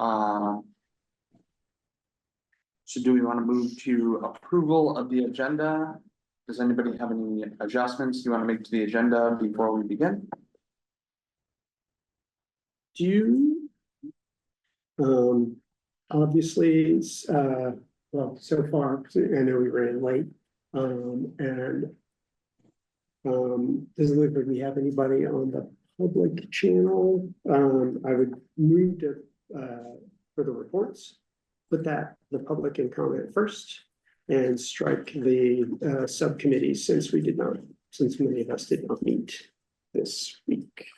So do we want to move to approval of the agenda? Does anybody have any adjustments you want to make to the agenda before we begin? Do you? Obviously, it's, well, so far, I know we ran late, and doesn't look like we have anybody on the public channel. I would move to, for the reports, put that, the public can comment first, and strike the, subcommittees since many of us did not meet this week.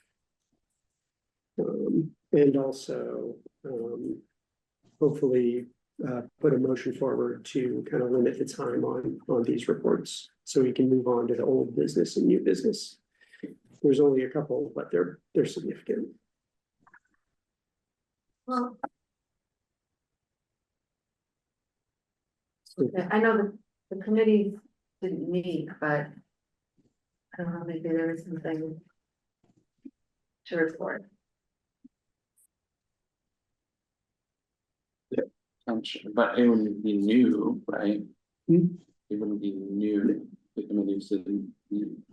And also, hopefully, put a motion forward to kind of limit the time on these reports, so we can move on to the old business and new business. There's only a couple, but they're significant. Well, I know the committee didn't meet, but I don't know, maybe there was something to report. But it wouldn't be new, right? Hmm. It wouldn't be new. The committee didn't.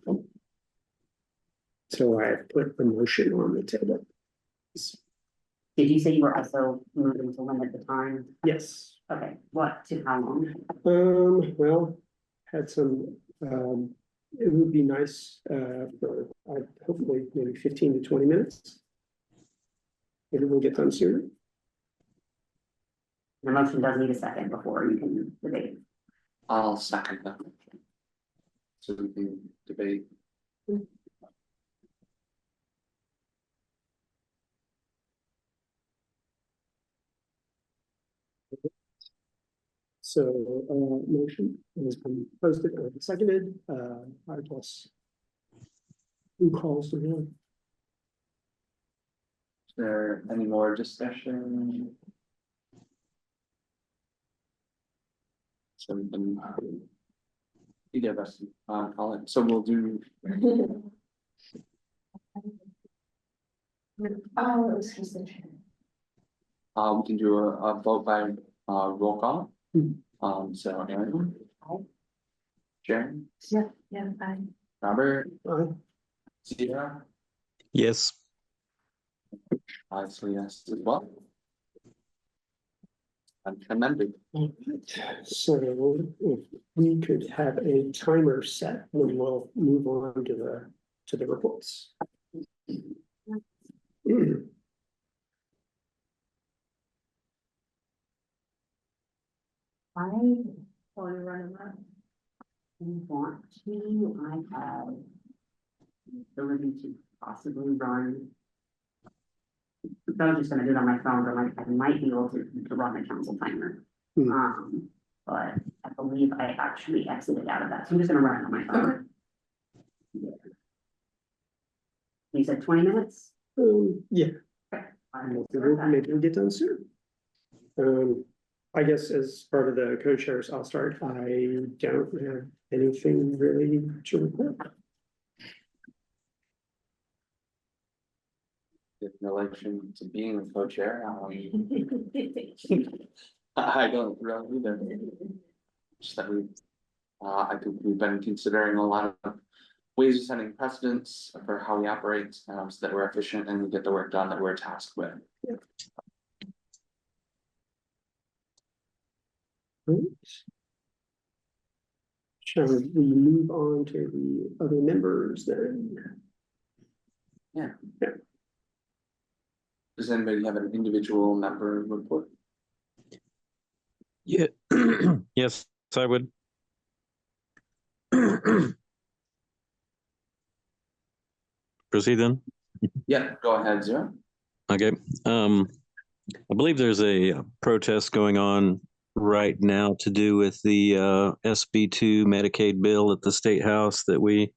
So I put the motion on the table. Did you say you were also moving to limit the time? Yes. Okay, what, to how long? Well, had some, it would be nice, for, hopefully maybe 15 to 20 minutes. Maybe we'll get done sooner. The motion does need a second before you can debate. I'll second that. So we can debate. So, motion has been posted or seconded, I guess. Who calls the roll? Is there any more discussion? So we can either of us call it. So we'll do. Oh, it was just the chair. We can do a vote by roll call. So Aaron, Sharon, Yeah, fine. Robert, Aye. Zira, Yes. I say yes as well. And commended. All right. So if we could have a timer set, then we'll move on to the reports. I want to run around. Want to, I have the ability to possibly run. So I was just gonna do it on my phone, but I might be able to run the council timer. But I believe I actually exited out of that, so I'm just gonna run it on my phone. Yeah. You said 20 minutes? Yeah. Okay. Maybe we'll get done soon. I guess as part of the co-chairs, I'll start. I don't have anything really to report. In relation to being a co-chair, I don't really either. Just that I think we've been considering a lot of ways of setting precedents for how we operate, so that we're efficient and we get the work done that we're tasked with. Yeah. Right. Shall we move on to the other members then? Yeah. Does anybody have an individual member report? Yeah. Yes, I would. Proceed then. Yeah, go ahead, Zero. Okay. I believe there's a protest going on right now to do with the SB2 Medicaid bill at the State House that we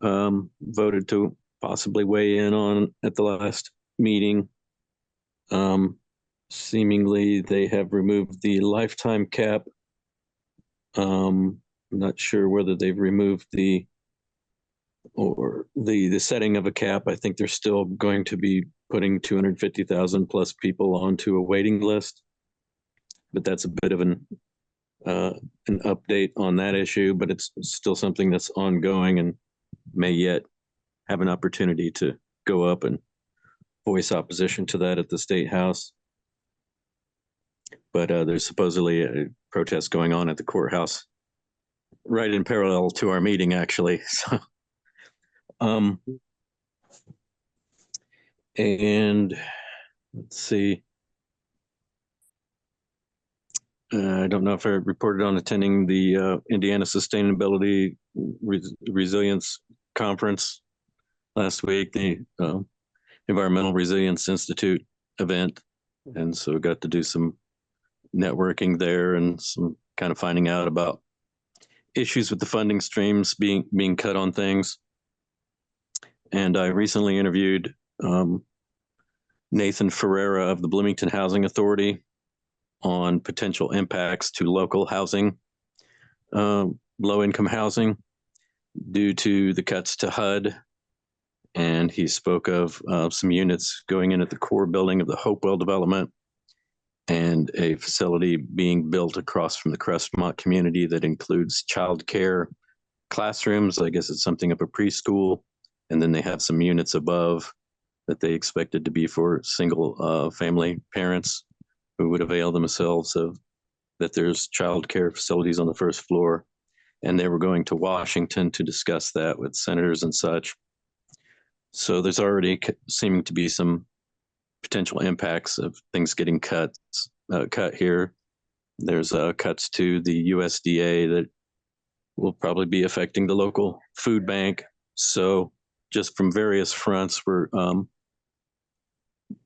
voted to possibly weigh in on at the last meeting. Seemingly they have removed the lifetime cap. I'm not sure whether they've removed the setting of a cap. I think they're still going to be putting 250,000 plus people onto a waiting list. But that's a bit of an update on that issue, but it's still something that's ongoing and may yet have an opportunity to go up and voice opposition to that at the State House. But there's supposedly a protest going on at the courthouse right in parallel to our meeting, actually. So, and let's see. I don't know if I reported on attending the Indiana Sustainability Resilience Conference last week, the Environmental Resilience Institute event. And so got to do some networking there and some kind of finding out about issues with the funding streams being cut on things. And I recently interviewed Nathan Ferreira of the Bloomington Housing Authority on potential impacts to local housing, low-income housing, due to the cuts to HUD. And he spoke of some units going in at the core building of the Hopewell development and a facility being built across from the Crestmont community that includes childcare classrooms. I guess it's something of a preschool. And then they have some units above that they expected to be for single family parents who would avail themselves of that. There's childcare facilities on the first floor. And they were going to Washington to discuss that with senators and such. So there's already seeming to be some potential impacts of things getting cut here. There's cuts to the USDA that will probably be affecting the local food bank. So just from various fronts,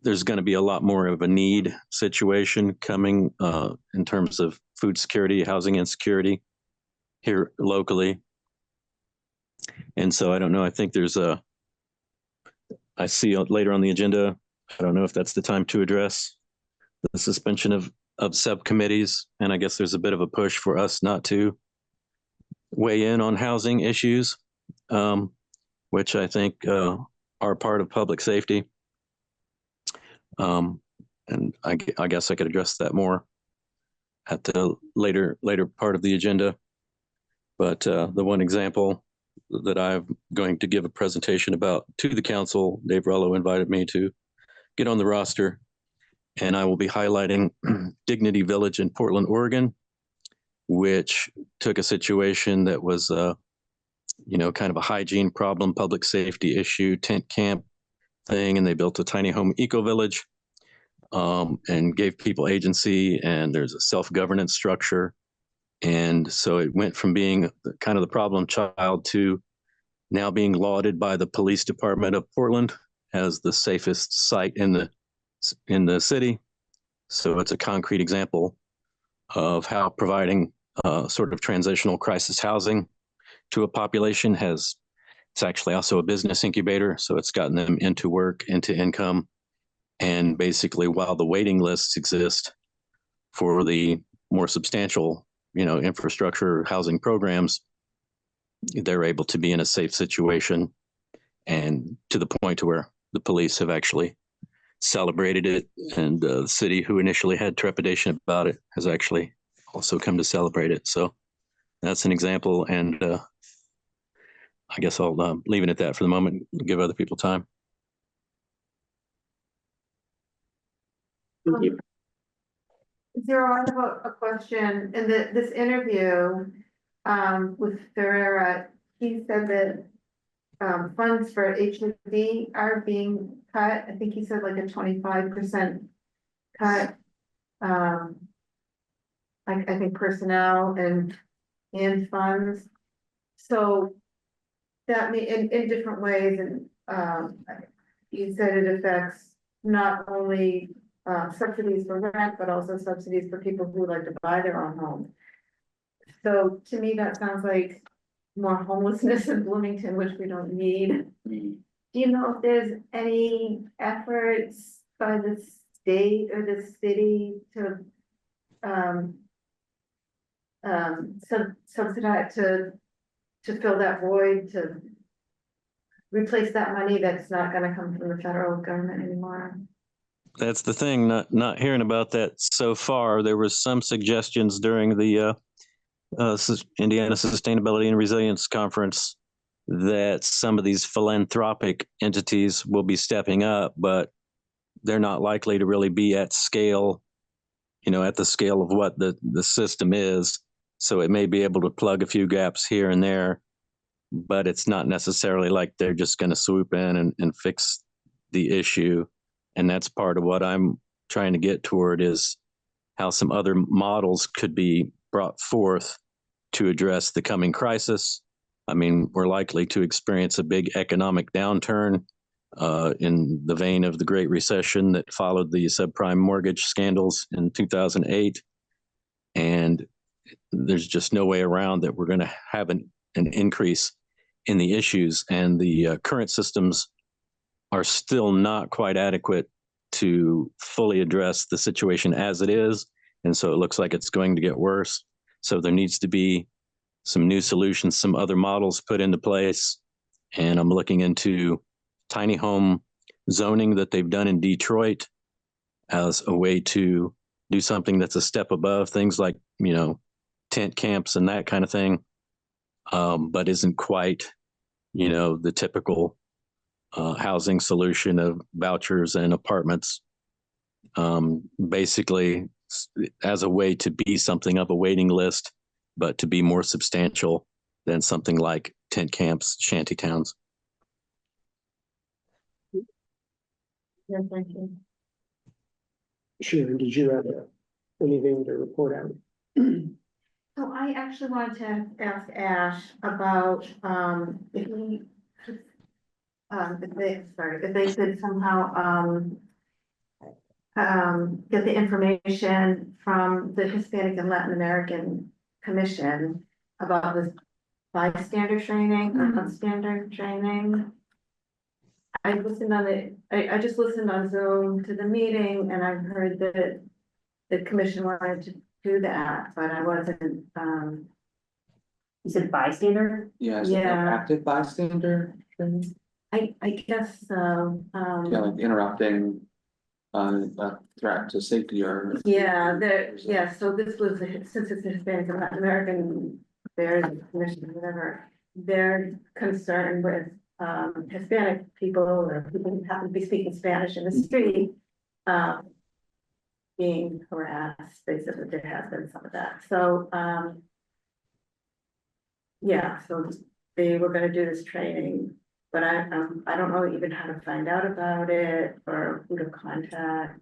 there's going to be a lot more of a need situation coming in terms of food security, housing insecurity here locally. And so I don't know, I think I see later on the agenda, I don't know if that's the time to address the suspension of subcommittees. And I guess there's a bit of a push for us not to weigh in on housing issues, which I think are part of public safety. And I guess I could address that more at the later part of the agenda. But the one example that I'm going to give a presentation about to the council, Dave Rollo invited me to get on the roster, and I will be highlighting Dignity Village in Portland, Oregon, which took a situation that was, kind of a hygiene problem, public safety issue, tent camp thing, and they built a tiny home eco-village and gave people agency, and there's a self-governance structure. And so it went from being kind of the problem child to now being lauded by the police department of Portland as the safest site in the city. So it's a concrete example of how providing sort of transitional crisis housing to a population it's actually also a business incubator. So it's gotten them into work, into income. And basically, while the waiting lists exist for the more substantial infrastructure housing programs, they're able to be in a safe situation, and to the point to where the police have actually celebrated it, and the city, who initially had trepidation about it, has actually also come to celebrate it. So that's an example, and I guess I'll leave it at that for the moment, give other people time. Thank you. Zero, I have a question. In this interview with Ferreira, he said that funds for HUD are being cut. I think he said like a 25% cut. I think personnel and funds. So that may in different ways, and you said it affects not only subsidies for rent, but also subsidies for people who like to buy their own home. So to me, that sounds like more homelessness in Bloomington, which we don't need. Do you know if there's any efforts by the state or the city to subsidize to fill that void, to replace that money that's not gonna come from the federal government anymore? That's the thing, not hearing about that so far. There was some suggestions during the Indiana Sustainability and Resilience Conference that some of these philanthropic entities will be stepping up, but they're not likely to really be at scale, at the scale of what the system is. So it may be able to plug a few gaps here and there, but it's not necessarily like they're just going to swoop in and fix the issue. And that's part of what I'm trying to get toward, is how some other models could be brought forth to address the coming crisis. I mean, we're likely to experience a big economic downturn in the vein of the Great Recession that followed the subprime mortgage scandals in 2008. And there's just no way around that we're going to have an increase in the issues. And the current systems are still not quite adequate to fully address the situation as it is. And so it looks like it's going to get worse. So there needs to be some new solutions, some other models put into place. And I'm looking into tiny home zoning that they've done in Detroit as a way to do something that's a step above things like, tent camps and that kind of thing, but isn't quite, the typical housing solution of vouchers and apartments. Basically, as a way to be something of a waiting list, but to be more substantial than something like tent camps, shanty towns. Yeah, thank you. Sharon, did you have anything to report out? So I actually wanted to ask Ash about, if he, if they could somehow, get the information from the Hispanic and Latin American Commission about this bystander training or non-standard training. I listened on it, I just listened on Zoom to the meeting, and I've heard that the commission wanted to do that, but I wasn't, You said bystander? Yeah, so Yeah. active bystander training, I guess so, yeah, like interrupting a threat to safety or. so this was, since it's a Hispanic and Latin American, there's a commission, whatever, they're concerned with Hispanic people or people who happen to be speaking Spanish in the street, being harassed. They said that there has been some of that, so so they were gonna do this training, but I don't know even how to find out about it or who to contact.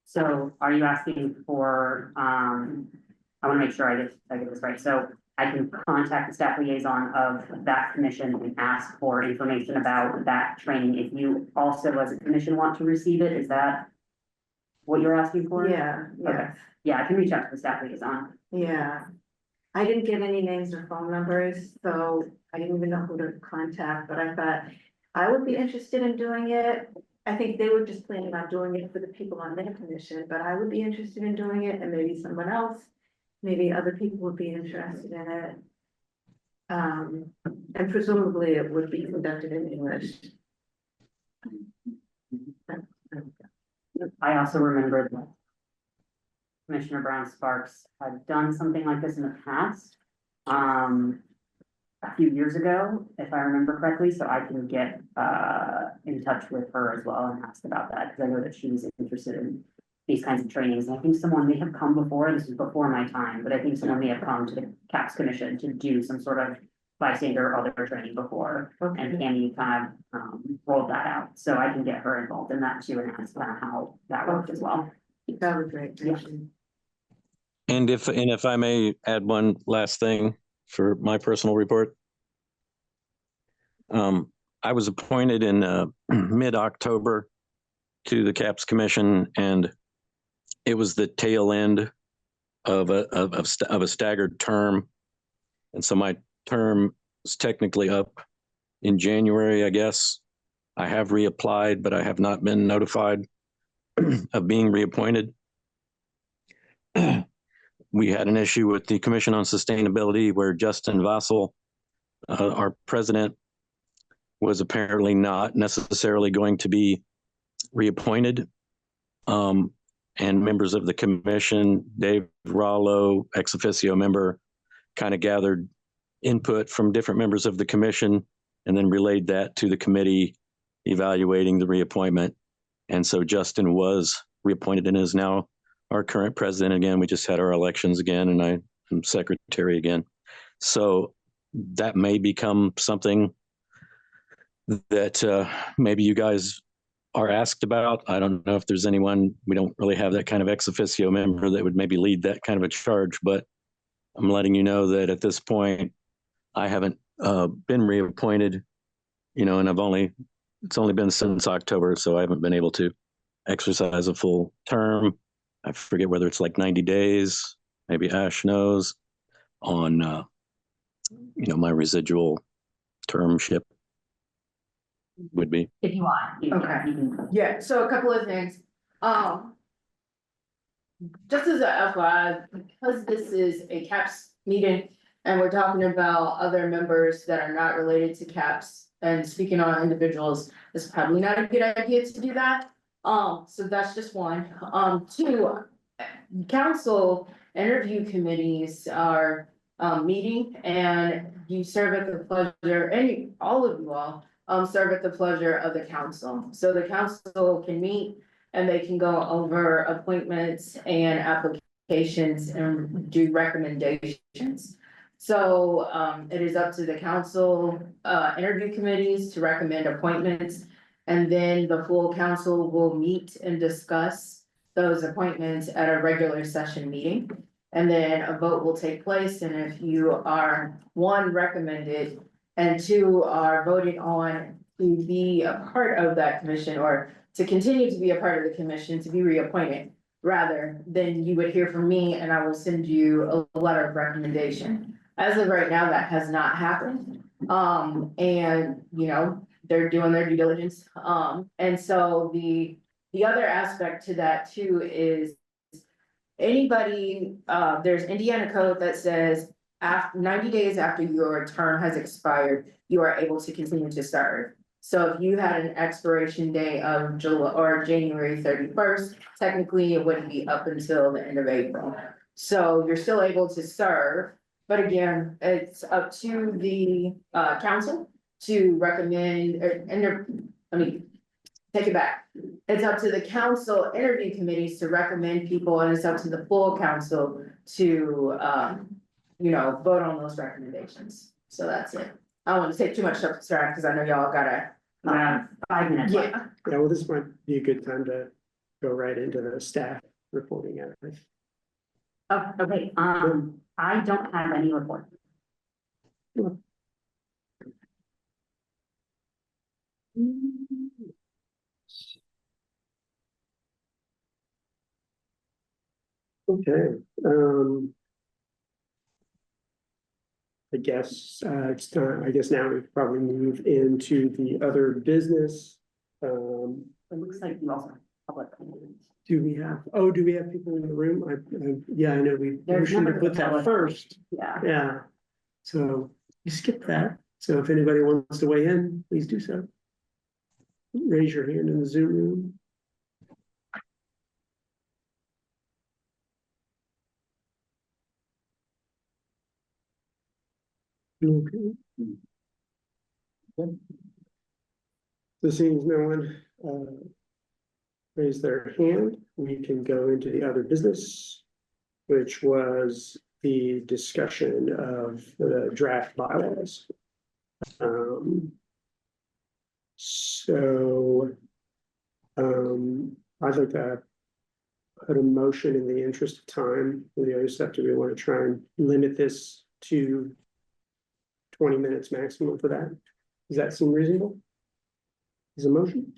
So are you asking for, I want to make sure I get this right. So I can contact the staff liaison of that commission and ask for information about that training. If you also, as a commission, want to receive it, is that what you're asking for? Yeah, Okay. Yeah, I can reach out to the staff liaison. yeah. I didn't get any names or phone numbers, so I didn't even know who to contact, but I thought I would be interested in doing it. I think they were just planning on doing it for the people on their commission, but I would be interested in doing it, and maybe someone else, maybe other people would be interested in it. And presumably it would be conducted in English. I also remember that Commissioner Brown Sparks had done something like this in the past, a few years ago, if I remember correctly, so I can get in touch with her as well and ask about that, because I know that she's interested in these kinds of trainings. And I think someone may have come before, this was before my time, but I think someone may have come to the CAPS Commission to do some sort of bystander or other training before, and Tammy kind of rolled that out. So I can get her involved in that too and ask kind of how that worked as well. That was great. Thank you. And if I may add one last thing for my personal report. I was appointed in mid-October to the CAPS Commission, and it was the tail end of a staggered term. And so my term is technically up in January, I guess. I have reapplied, but I have not been notified of being reappointed. We had an issue with the Commission on Sustainability where Justin Vassell, our president, was apparently not necessarily going to be reappointed. And members of the commission, Dave Rollo, ex officio member, kind of gathered input from different members of the commission and then relayed that to the committee evaluating the reappointment. And so Justin was reappointed and is now our current president again. We just had our elections again, and I am secretary again. So that may become something that maybe you guys are asked about. I don't know if there's anyone, we don't really have that kind of ex officio member that would maybe lead that kind of a charge, but I'm letting you know that at this point, I haven't been reappointed, and it's only been since October, so I haven't been able to exercise a full term. I forget whether it's like 90 days, maybe Ash knows, on, my residual termship would be. If you want. Okay. You can. Yeah, so a couple of things. Just as a FYI, because this is a CAPS meeting and we're talking about other members that are not related to CAPS and speaking on individuals, it's probably not a good idea to do that. So that's just one. Two, council interview committees are meeting and you serve at the pleasure, and all of you all serve at the pleasure of the council. So the council can meet and they can go over appointments and applications and do recommendations. So it is up to the council interview committees to recommend appointments. And then the full council will meet and discuss those appointments at a regular session meeting. And then a vote will take place, and if you are, one, recommended, and two, are voted on to be a part of that commission, or to continue to be a part of the commission, to be reappointed, rather, then you would hear from me and I will send you a letter of recommendation. As of right now, that has not happened. And they're doing their due diligence. And so the other aspect to that too is anybody, there's Indiana code that says after 90 days after your term has expired, you are able to continue to serve. So if you had an expiration day of July or January 31st, technically it wouldn't be up until the end of April. So you're still able to serve, but again, it's up to the council to recommend, take it back. It's up to the council interview committees to recommend people, and it's up to the full council to, vote on those recommendations. So that's it. I don't want to take too much stuff to start because I know y'all gotta. 5 minutes. Yeah. Yeah, well, this might be a good time to go right into the staff reporting out. Oh, okay, I don't have any report. Okay, I guess it's time, I guess now we probably move into the other business. It looks like you also have public comments. Do we have people in the room? Yeah, I know we There's should have members put of that public. first. Yeah, Yeah, so you skip that. So if anybody wants to weigh in, please do so. Raise your hand in the Zoom room. Okay. So seeing as no one raised their hand, we can go into the other business, which was the discussion of the draft bylaws. I'd like to put a motion in the interest of time for the other stuff. Do we want to try and limit this to 20 minutes maximum for that? Does that seem reasonable? Is a motion?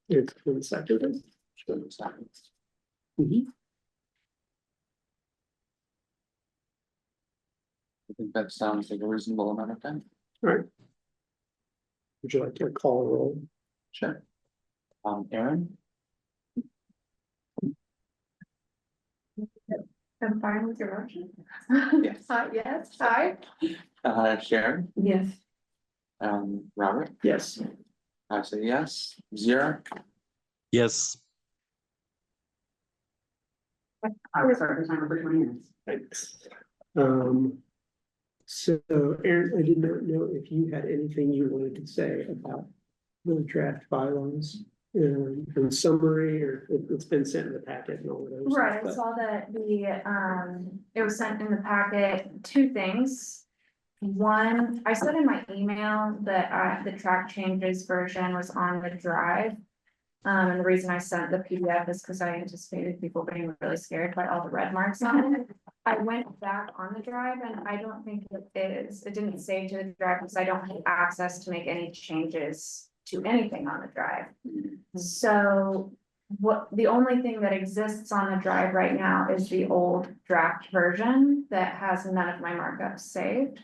It's been seconded. Mhm. I think that sounds like a reasonable amount of time. All right. Would you like to call a roll? Sure. Aaron, I'm fine with your motion. Yes. Yes, hi. Sharon, Yes. Robert, Yes. I say yes. Zero. Yes. I will start the timer for 20 minutes. Thanks. So Aaron, I did not know if you had anything you wanted to say about the draft bylaws in summary, or it's been sent in the packet and all of those. Right, I but- saw that it was sent in the packet, two things. One, I said in my email that the track changes version was on the drive. And the reason I sent the PDF is because I anticipated people being really scared by all the red marks on it. I went back on the drive and I don't think it didn't save to the drive because I don't have access to make any changes to anything on the drive. So the only thing that exists on the drive right now is the old draft version that has none of my markups saved.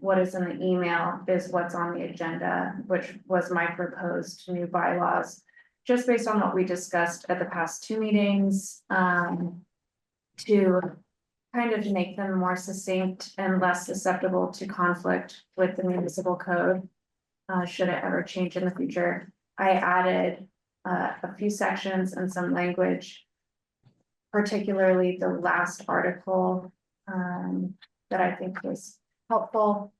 What is in the email is what's on the agenda, which was my proposed new bylaws. Just based on what we discussed at the past two meetings, to kind of make them more succinct and less susceptible to conflict with the municipal code. Should it ever change in the future, I added a few sections and some language. Particularly the last article that I think was helpful.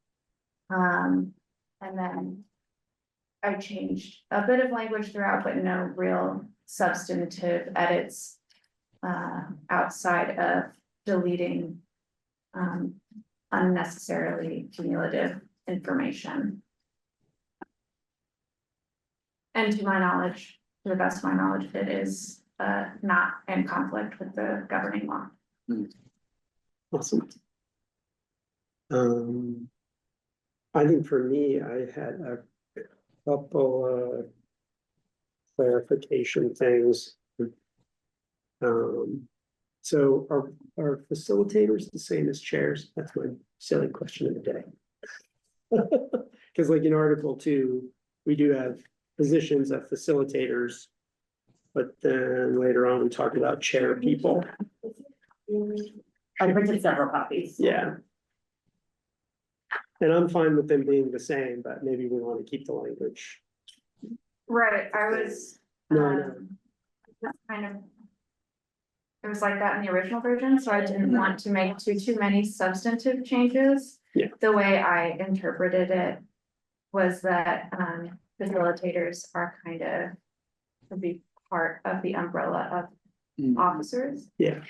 And then I changed a bit of language throughout, but no real substantive edits outside of deleting unnecessarily cumulative information. And to my knowledge, to the best of my knowledge, it is not in conflict with the governing law. Awesome. I think for me, I had a couple clarification things. So are facilitators the same as chairs? That's my silly question of the day. Because like in Article 2, we do have positions of facilitators. But then later on, we talked about chair people. I printed several copies. Yeah. And I'm fine with them being the same, but maybe we want to keep the language. Right, I was. No, That's kind of. It was like that in the original version, so I didn't want to make too many substantive changes. Yeah. The way I interpreted it was that facilitators are kind of would be part of the umbrella of officers. Yeah.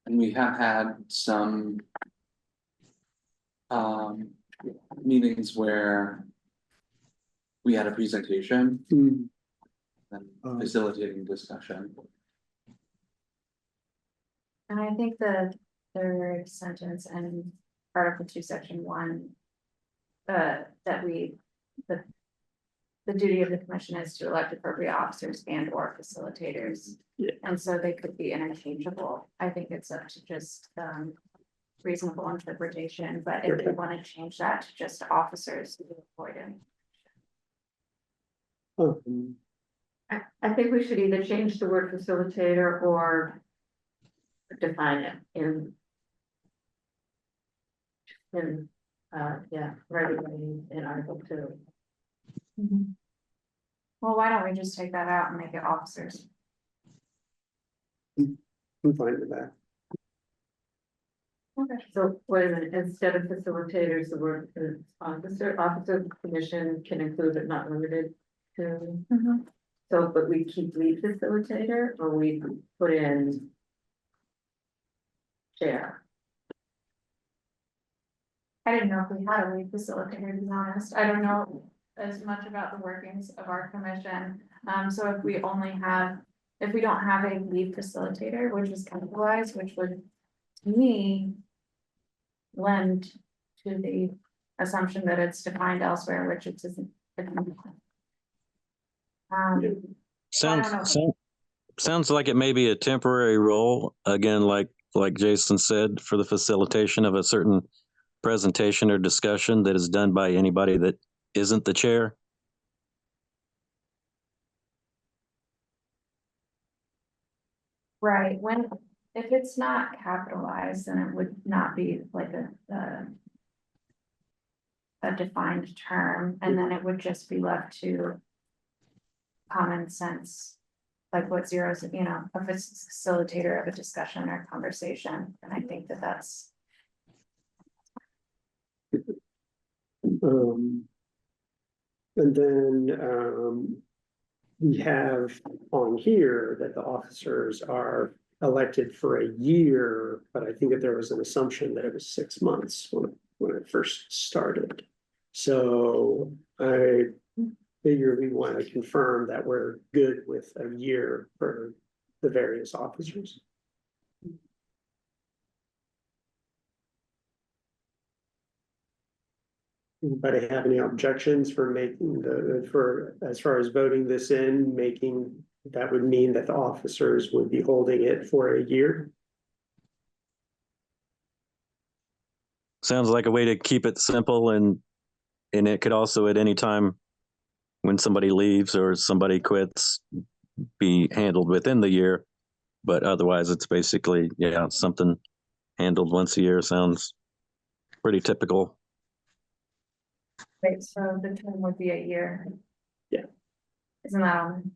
And we have had some meetings where we had a presentation Mm, and facilitating discussion. And I think the third sentence in Article 2, Section 1. That the duty of the commission is to elect appropriate officers and or facilitators. Yeah. And so they could be interchangeable. I think it's up to just reasonable interpretation, but if they want to change that to just officers, avoid it. I think we should either change the word facilitator or define it in regularly in Article 2. Well, why don't we just take that out and make it officers? I'm fine with that. Okay. So wait a minute, instead of facilitators, the word is officer of the commission can include but not limited to. So, but we keep lead facilitator or we put in chair. I didn't know if we had a lead facilitator, to be honest. I don't know as much about the workings of our commission. So if we don't have a lead facilitator, which is capitalized, which would, to me, lend to the assumption that it's defined elsewhere, which it isn't. Sounds like it may be a temporary role, again, like Jason said, for the facilitation of a certain presentation or discussion that is done by anybody that isn't the chair. Right, when if it's not capitalized, then it would not be like a defined term, and then it would just be left to common sense. Like what zeros, you know, if it's facilitator of a discussion or conversation, and I think that that's, And then, we have on here that the officers are elected for a year, but I think that there was an assumption that it was 6 months when it first started. So I figure we want to confirm that we're good with a year for the various officers. Anybody have any objections for making as far as voting this in, that would mean that the officers would be holding it for a year? Sounds like a way to keep it simple, and it could also at any time when somebody leaves or somebody quits be handled within the year. But otherwise it's basically, yeah, something handled once a year sounds pretty typical. right, so the term would be a year. Yeah. Isn't that on?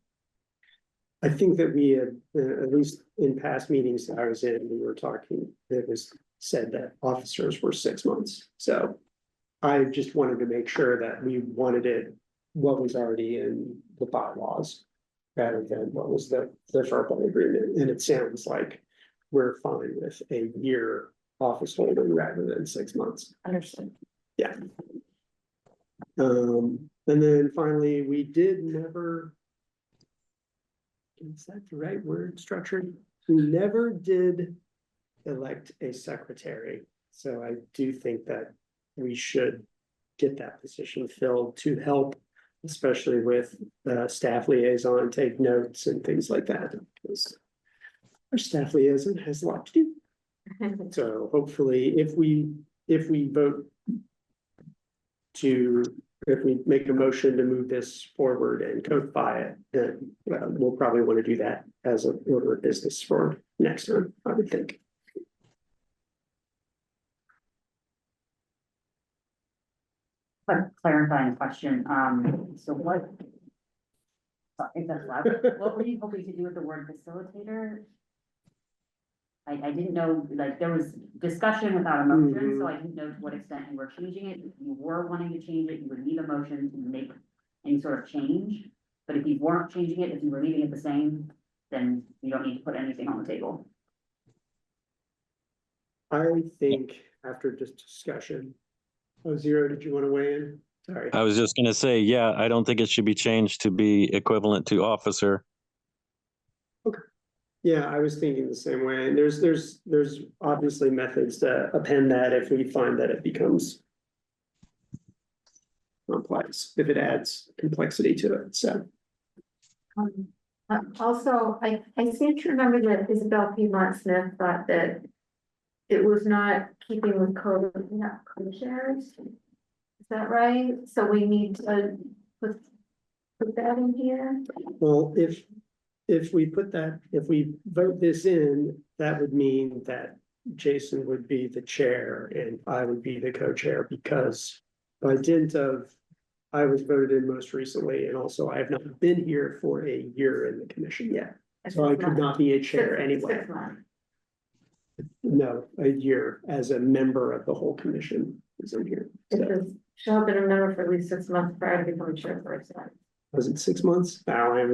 I think that we had, at least in past meetings that I was in, we were talking, it was said that officers were 6 months. So I just wanted to make sure that we wanted it, what was already in the bylaws, rather than what was the verbal agreement. And it sounds like we're fine with a year office holding rather than 6 months. Understood. Yeah. And then finally, we did never. Is that the right word, structured? We never did elect a secretary. So I do think that we should get that position filled to help, especially with staff liaison, take notes and things like that. Because our staff liaison has a lot to do. So hopefully, if we vote if we make a motion to move this forward and codify it, then we'll probably want to do that as an order of business for next time, I would think. But clarifying question, so what? If that's allowed, what were you hoping to do with the word facilitator? I didn't know, like, there was discussion without a motion, so I didn't know to what extent you were changing it. If you were wanting to change it, you would need a motion to make any sort of change. But if you weren't changing it, if you were leaving it the same, then you don't need to put anything on the table. I think after this discussion, Zero, did you want to weigh in? Sorry. I was just going to say, yeah, I don't think it should be changed to be equivalent to officer. Yeah, I was thinking the same way. And there's obviously methods to append that if we find that it becomes complex, if it adds complexity to it, so. Also, I seem to remember that Isabel Piedmont Smith thought that it was not keeping with code, not co-shares. Is that right? So we need to put that in here? Well, if we put that, if we vote this in, that would mean that Jason would be the chair and I would be the co-chair, because by dint of, I was voted in most recently, and also I have not been here for a year in the commission yet. So I could not be a chair anyway. 6 months. No, a year as a member of the whole commission is in here. It So, says, shall have been a member for at least 6 months prior to becoming chairperson. was it 6 months? No, I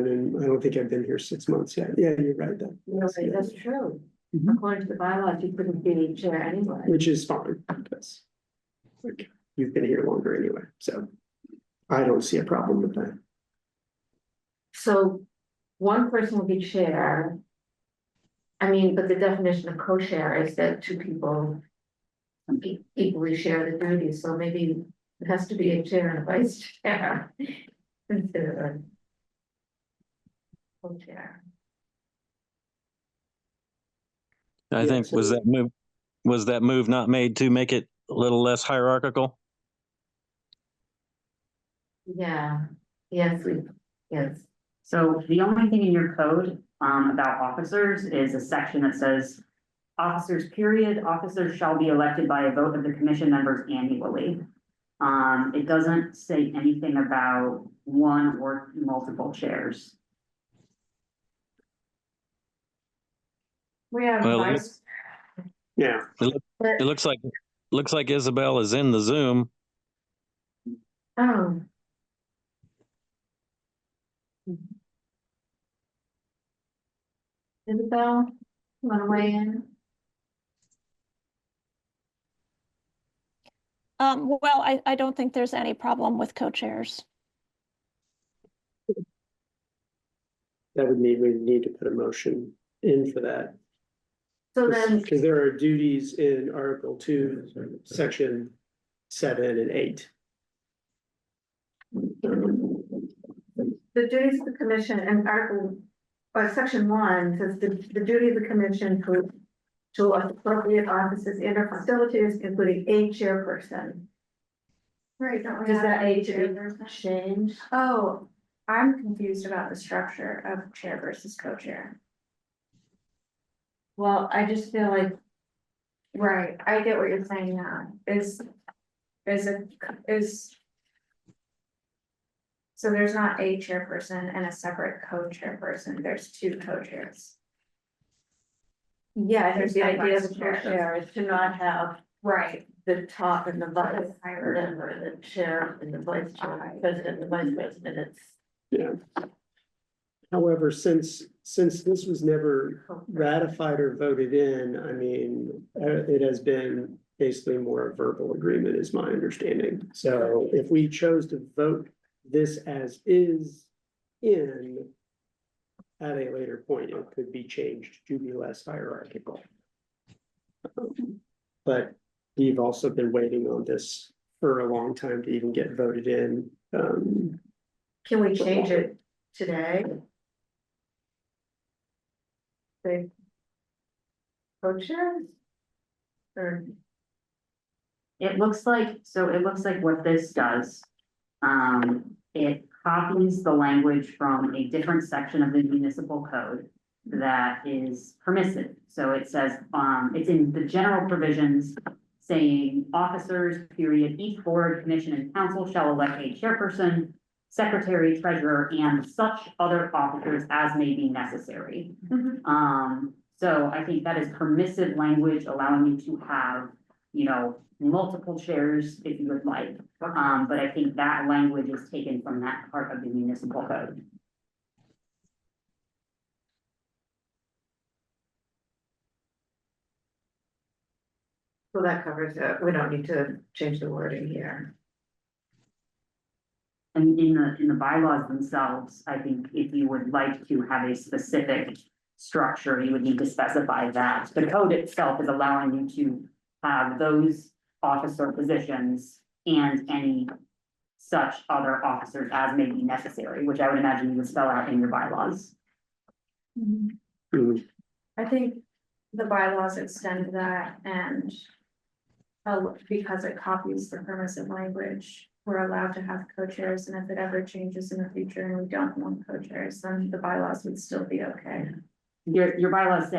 don't think I've been here 6 months yet. Yeah, you're right then. No, that's true. Mhm. According to the bylaws, you couldn't be chair anyway. Which is fine, because like, you've been here longer anyway, so I don't see a problem with that. So one person will be chair. I mean, but the definition of co-share is that two people equally share the duties, so maybe it has to be a chair and a vice chair instead of a co-chair. I Yeah, think so- was that move not made to make it a little less hierarchical? Yeah, yes, yes. So the only thing in your code about officers is a section that says officers, period. Officers shall be elected by a vote of the commission members annually. It doesn't say anything about one or multiple chairs. We have Well, vice, Yeah, It looks like Isabel is in the Zoom. oh. Isabel, you wanna weigh in? Well, I don't think there's any problem with co-chairs. that would mean we need to put a motion in for that. So then, Because there are duties in Article 2, Section 7 and 8. the duties of the commission and article, section 1 says the duty of the commission to elect appropriate offices and or facilities, including a chairperson. Right, don't we Does have that a need to be chairperson? changed? Oh, I'm confused about the structure of chair versus co-chair. Well, I just feel like, Right, I get what you're saying now, so there's not a chairperson and a separate co-chairperson, there's two co-chairs. yeah, I think the There's idea of the vice chair. co-chair is to not have Right. the top and the vice, Higher. member, the chair and the vice chair, president, and the vice president, it's. Yeah. However, since this was never ratified or voted in, I mean, it has been basically more a verbal agreement is my understanding. So if we chose to vote this as is in at a later point, it could be changed to be less hierarchical. But we've also been waiting on this for a long time to even get voted in. Can we change it today? Say. Co-chairs? Or, It looks like what this does. It copies the language from a different section of the municipal code that is permissive. So it says, it's in the general provisions saying officers, period, each board, commission, and council shall elect a chairperson, secretary, treasurer, and such other officers as may be necessary. So I think that is permissive language allowing you to have, multiple chairs if you would like. But I think that language is taken from that part of the municipal code. so that covers it, we don't need to change the wording here. And in the bylaws themselves, I think if you would like to have a specific structure, you would need to specify that. The code itself is allowing you to have those officer positions and any such other officers as may be necessary, which I would imagine you would spell out in your bylaws. I think the bylaws extend that and because it copies the permissive language, we're allowed to have co-chairs, and if it ever changes in the future and we don't want co-chairs, then the bylaws would still be okay. Your bylaws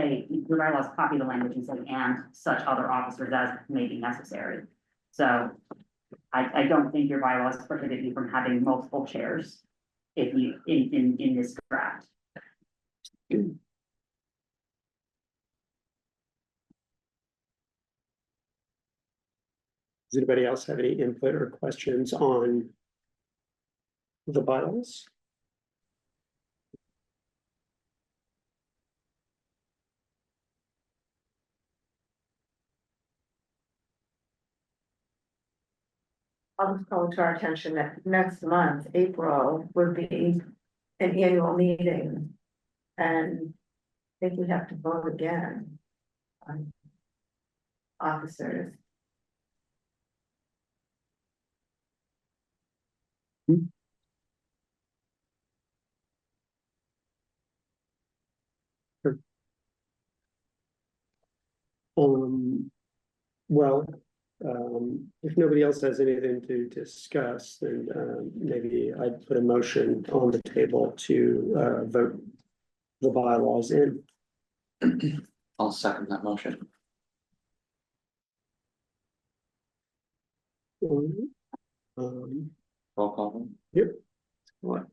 copy the language and say, and such other officers as may be necessary. So I don't think your bylaws prohibit you from having multiple chairs if you, in this draft. Does anybody else have any input or questions on the bylaws? I'll just call to our attention that next month, April, would be an annual meeting. And I think we have to vote again. On officers. Well, if nobody else has anything to discuss, then maybe I'd put a motion on the table to vote the bylaws in. I'll second that motion. Um, Roll call. yep. What?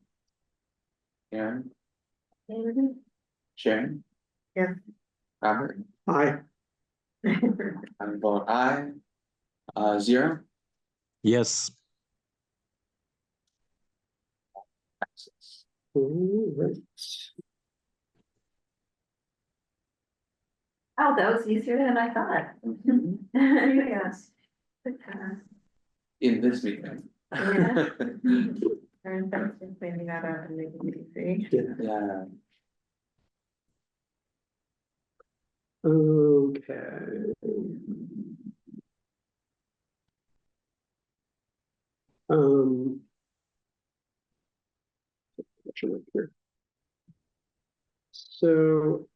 Aaron, Sharon? Yeah. Robert, Aye. I vote aye. 0. Yes. Passes. All right. Oh, that was easier than I thought. Mhm. Yes. In this meeting. Yeah. And thanks for cleaning that up and making it easy. Yeah. Yeah, Okay. Um. what should I do here? So,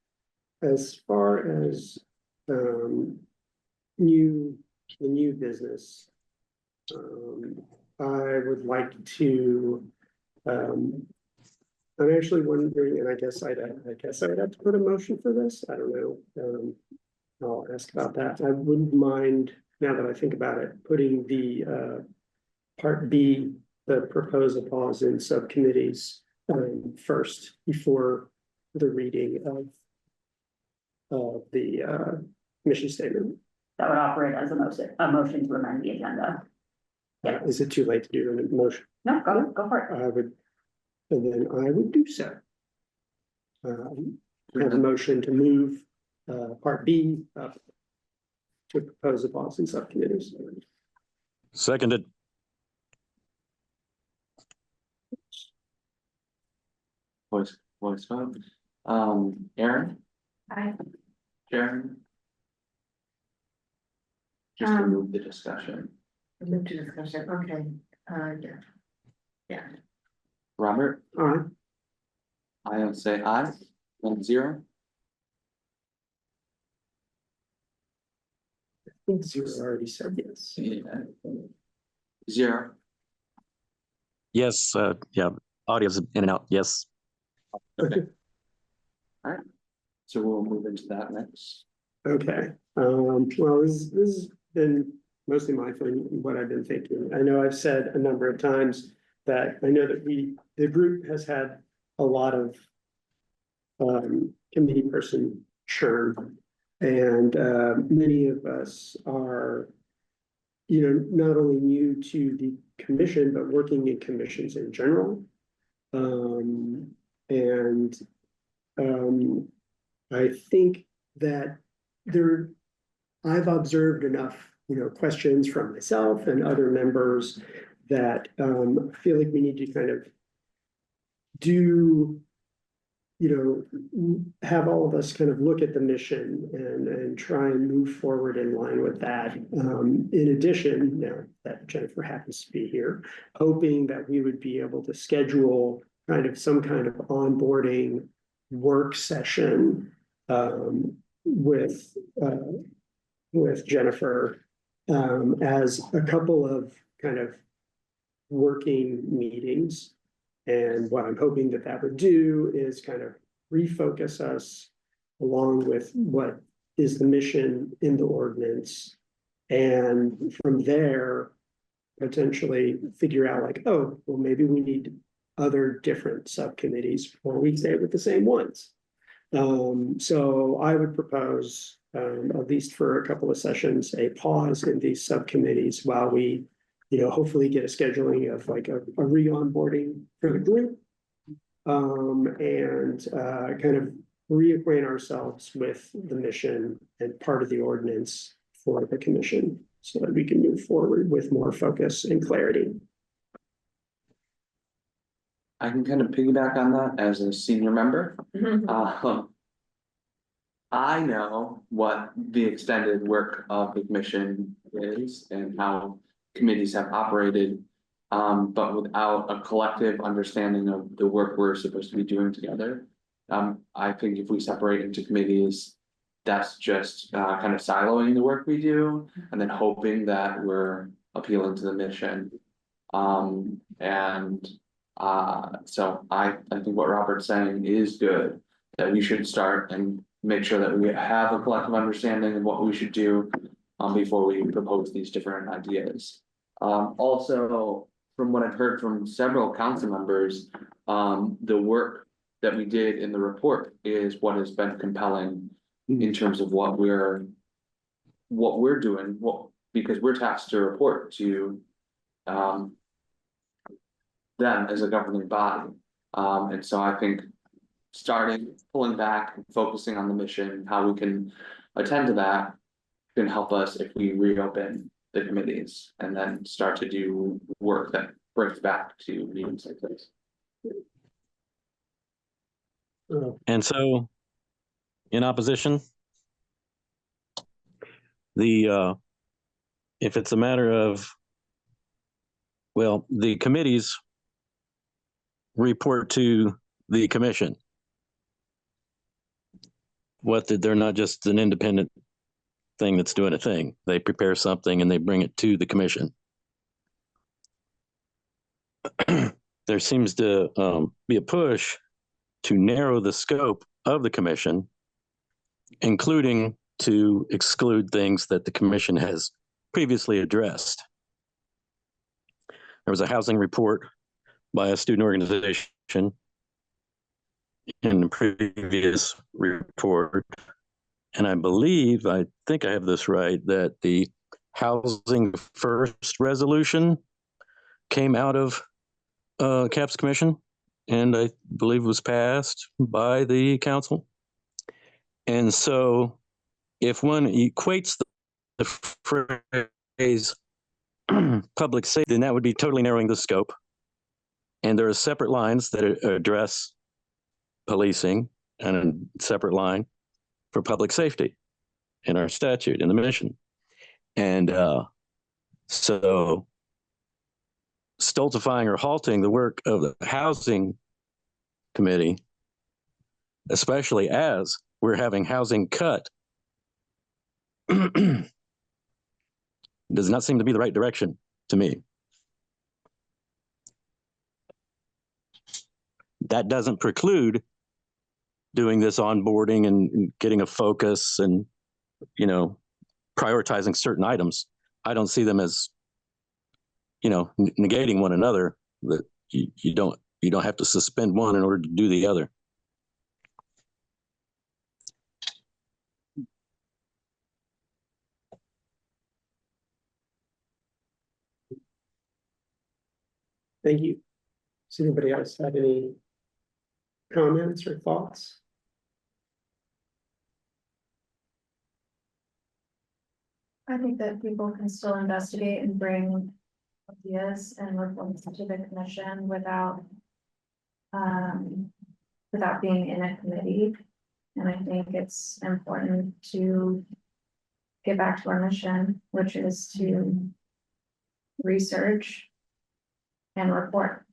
as far as, the new business. I would like to, I'm actually wondering, and I guess I'd have to put a motion for this, I don't know, I'll ask about that, I wouldn't mind, now that I think about it, putting the, part B, the proposal pause in subcommittees, first, before the reading of the, mission statement. That would operate as a motion to amend the agenda. Yeah. Is it too late to do a motion? No, go for it. I would, and then I would do so. Have a motion to move, part B up to propose a policy subcommittees. Seconded. voice vote. Aaron, I, Sharon? Just to move the discussion. move to discussion, okay, yeah. Robert, Aye. I'll say aye. 0. I think Zero already said yes. Yeah. 0. Yes, yeah, audio's in and out, yes. Okay. All right. So we'll move into that next. Okay, well, this has been mostly my thing, what I've been thinking. I know I've said a number of times that I know that the group has had a lot of committee person churn. And many of us are, not only new to the commission, but working in commissions in general. I think that I've observed enough, questions from myself and other members that I feel like we need to kind of do, have all of us kind of look at the mission and try and move forward in line with that. In addition, now that Jennifer happens to be here, hoping that we would be able to schedule kind of some kind of onboarding work session with Jennifer as a couple of kind of working meetings. And what I'm hoping that would do is kind of refocus us along with what is the mission in the ordinance. And from there, potentially figure out like, oh, well, maybe we need other different subcommittees, or we stay with the same ones. So I would propose, at least for a couple of sessions, a pause in these subcommittees while we, hopefully get a scheduling of like a re-onboarding for the group. And kind of reacquaint ourselves with the mission and part of the ordinance for the commission so that we can move forward with more focus and clarity. I can kind of piggyback on that as a senior member. I know what the extended work of the commission is and how committees have operated. But without a collective understanding of the work we're supposed to be doing together. I think if we separate into committees, that's just kind of siloing the work we do and then hoping that we're appealing to the mission. So I think what Robert's saying is good, that we should start and make sure that we have a collective understanding of what we should do before we propose these different ideas. Also, from what I've heard from several council members, the work that we did in the report is what has been compelling in terms of what we're doing, because we're tasked to report to them as a governing body. And so I think pulling back, and focusing on the mission, how we can attend to that can help us if we reopen the committees and then start to do work that brings back to meetings like this. And so, in opposition, if it's a matter of, well, the committees report to the commission. They're not just an independent thing that's doing a thing. They prepare something and they bring it to the commission. There seems to be a push to narrow the scope of the commission, including to exclude things that the commission has previously addressed. There was a housing report by a student organization in the previous report, and I think I have this right, that the Housing First resolution came out of CAPS Commission, and I believe was passed by the council. And so if one equates the phrase public safety, then that would be totally narrowing the scope. And there are separate lines that address policing and a separate line for public safety in our statute, in the mission. And so stultifying or halting the work of the housing committee, especially as we're having housing cut, does not seem to be the right direction to me. That doesn't preclude doing this onboarding and getting a focus and, prioritizing certain items. I don't see them as, negating one another, that you don't have to suspend one in order to do the other. Thank you. Does anybody else have any comments or thoughts? I think that people can still investigate and bring ideas and reports to the commission without being in a committee. And I think it's important to get back to our mission, which is to research and report.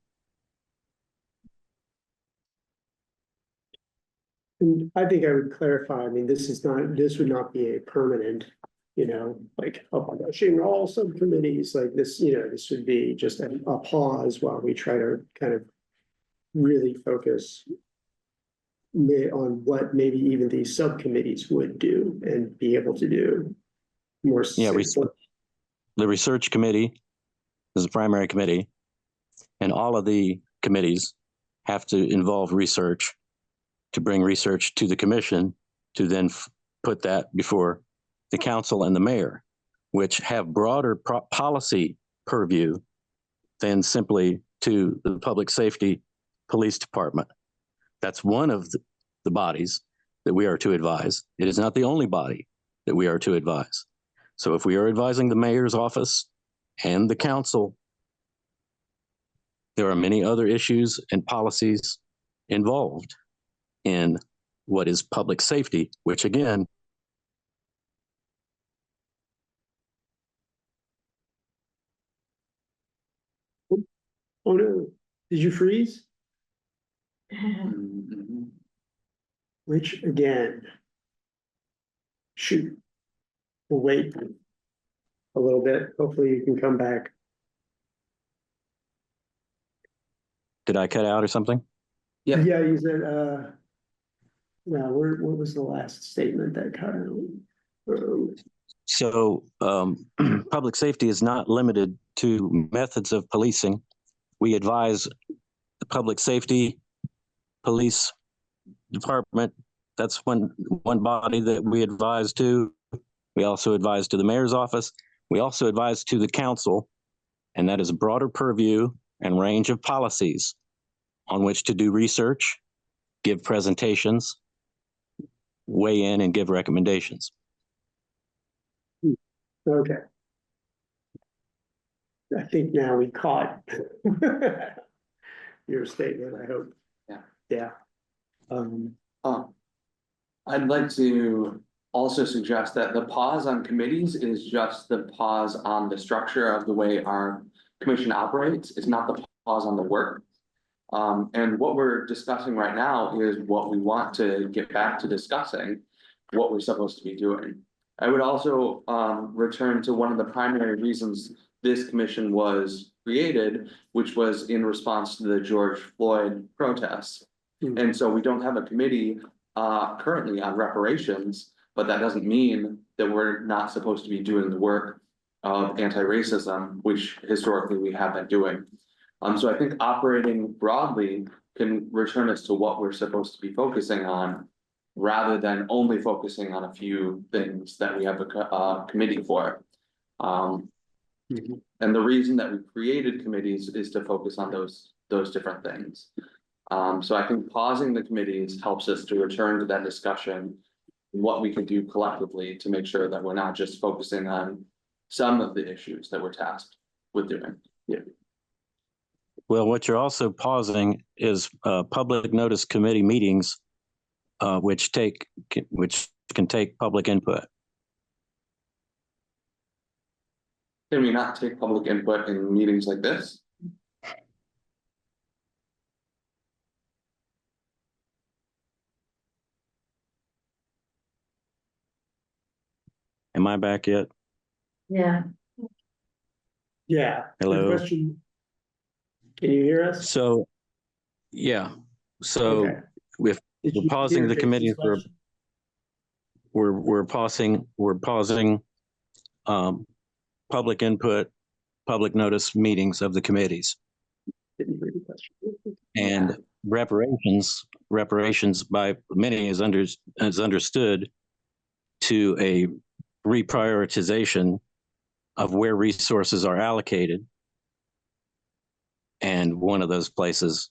And I think I would clarify, I mean, this would not be a permanent, like abolishing all subcommittees like this, this would be just a pause while we try to kind of really focus on what maybe even these subcommittees would do and be able to do more. Yeah, the research committee is the primary committee, and all of the committees have to involve research to bring research to the commission to then put that before the council and the mayor, which have broader policy purview than simply to the public safety police department. That's one of the bodies that we are to advise. It is not the only body that we are to advise. So if we are advising the mayor's office and the council, there are many other issues and policies involved in what is public safety, which again, Oh no, did you freeze? Mhm. Which again, shoot, we'll wait a little bit. Hopefully you can come back. did I cut out or something? Yeah. Yeah, you said, Now, what was the last statement that cut out? So public safety is not limited to methods of policing. We advise the public safety police department. That's one body that we advise to. We also advise to the mayor's office. We also advise to the council, and that is a broader purview and range of policies on which to do research, give presentations, weigh in, and give recommendations. Okay. I think now we caught your statement, I hope. Yeah. Yeah. I'd like to also suggest that the pause on committees is just the pause on the structure of the way our commission operates. It's not the pause on the work. And what we're discussing right now is what we want to get back to discussing, what we're supposed to be doing. I would also return to one of the primary reasons this commission was created, which was in response to the George Floyd protests. And so we don't have a committee currently on reparations, but that doesn't mean that we're not supposed to be doing the work of anti-racism, which historically we have been doing. So I think operating broadly can return us to what we're supposed to be focusing on, rather than only focusing on a few things that we have a committee for. And the reason that we created committees is to focus on those different things. So I think pausing the committees helps us to return to that discussion, what we can do collectively to make sure that we're not just focusing on some of the issues that we're tasked with doing. Yeah. Well, what you're also pausing is public notice committee meetings, which can take public input. Can we not take public input in meetings like this? Am I back yet? Yeah. Yeah. Good Hello? question. Can you hear us? So, yeah. So Okay. if Did we're you pausing hear the Jason's committees, question? we're pausing public input, public notice meetings of the committees. Didn't hear the question. And reparations by many is understood to a reprioritization of where resources are allocated. And one of those places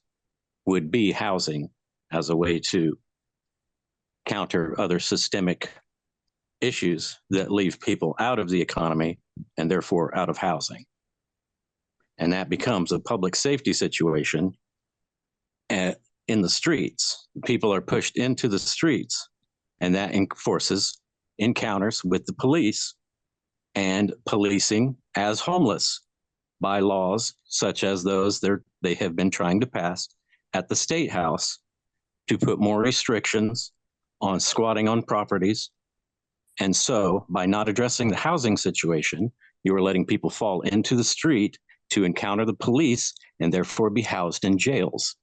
would be housing as a way to counter other systemic issues that leave people out of the economy and therefore out of housing. And that becomes a public safety situation in the streets. People are pushed into the streets, and that forces encounters with the police and policing as homeless by laws such as those they have been trying to pass at the State House to put more restrictions on squatting on properties. And so by not addressing the housing situation, you are letting people fall into the street to encounter the police and therefore be housed in jails.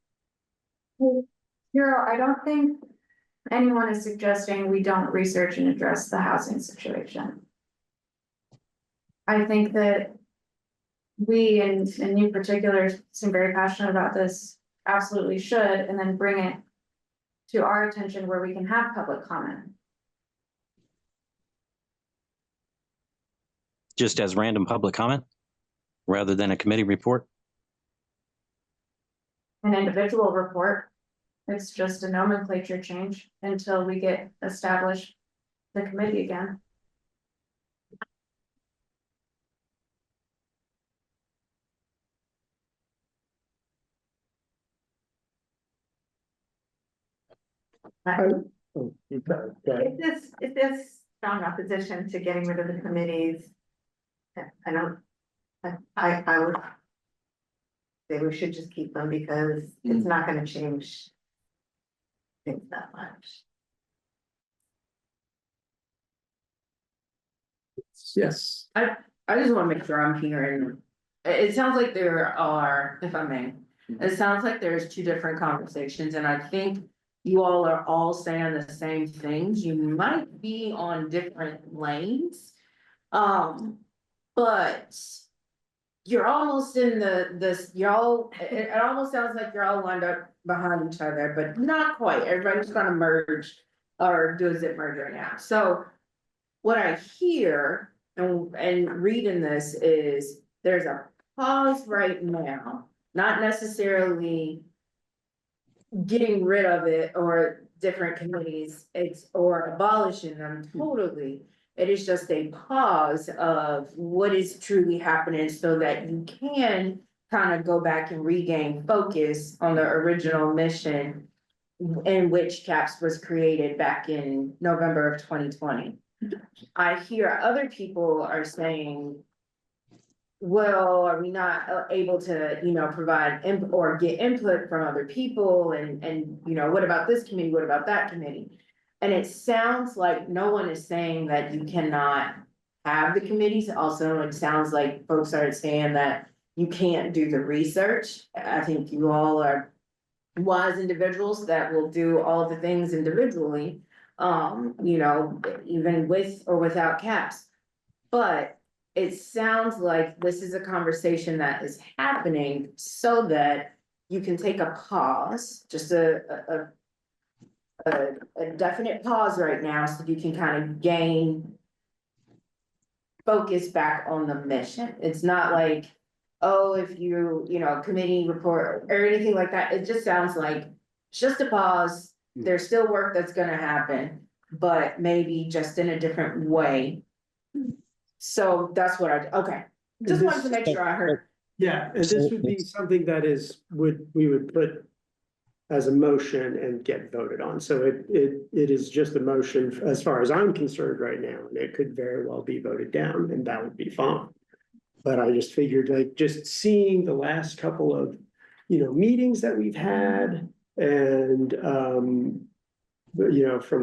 I don't think anyone is suggesting we don't research and address the housing situation. I think that we, and you in particular, seem very passionate about this, absolutely should, and then bring it to our attention where we can have public comment. Just as random public comment rather than a committee report? An individual report. It's just a nomenclature change until we get established the committee again. Is this strong opposition to getting rid of the committees? I would say we should just keep them because it's not gonna change things that much. Yes. I just want to make sure I'm hearing, it sounds like there are, if I may, it sounds like there's two different conversations, and I think you all are all saying the same things, you might be on different lanes. But you're almost in it almost sounds like you're all lined up behind each other, but not quite. Everybody's gonna merge, or does it merge right now? So what I hear and read in this is there's a pause right now, not necessarily getting rid of it or different committees, or abolishing them totally. It is just a pause of what is truly happening so that you can kind of go back and regain focus on the original mission in which CAPS was created back in November of 2020. I hear other people are saying, well, are we not able to, provide or get input from other people and, what about this committee, what about that committee? And it sounds like no one is saying that you cannot have the committees. Also, it sounds like folks are saying that you can't do the research. I think you all are wise individuals that will do all the things individually, even with or without CAPS. But it sounds like this is a conversation that is happening so that you can take a pause, just a definite pause right now, so you can kind of gain focus back on the mission. It's not like, oh, if committee report or anything like that. It just sounds like it's just a pause. There's still work that's gonna happen, but maybe just in a different way. So that's what okay. Just wanted to make sure I heard. Yeah, and this would be something that we would put as a motion and get voted on. So it is just a motion as far as I'm concerned right now, and it could very well be voted down, and that would be fine. But I just figured, like, just seeing the last couple of, meetings that we've had, and from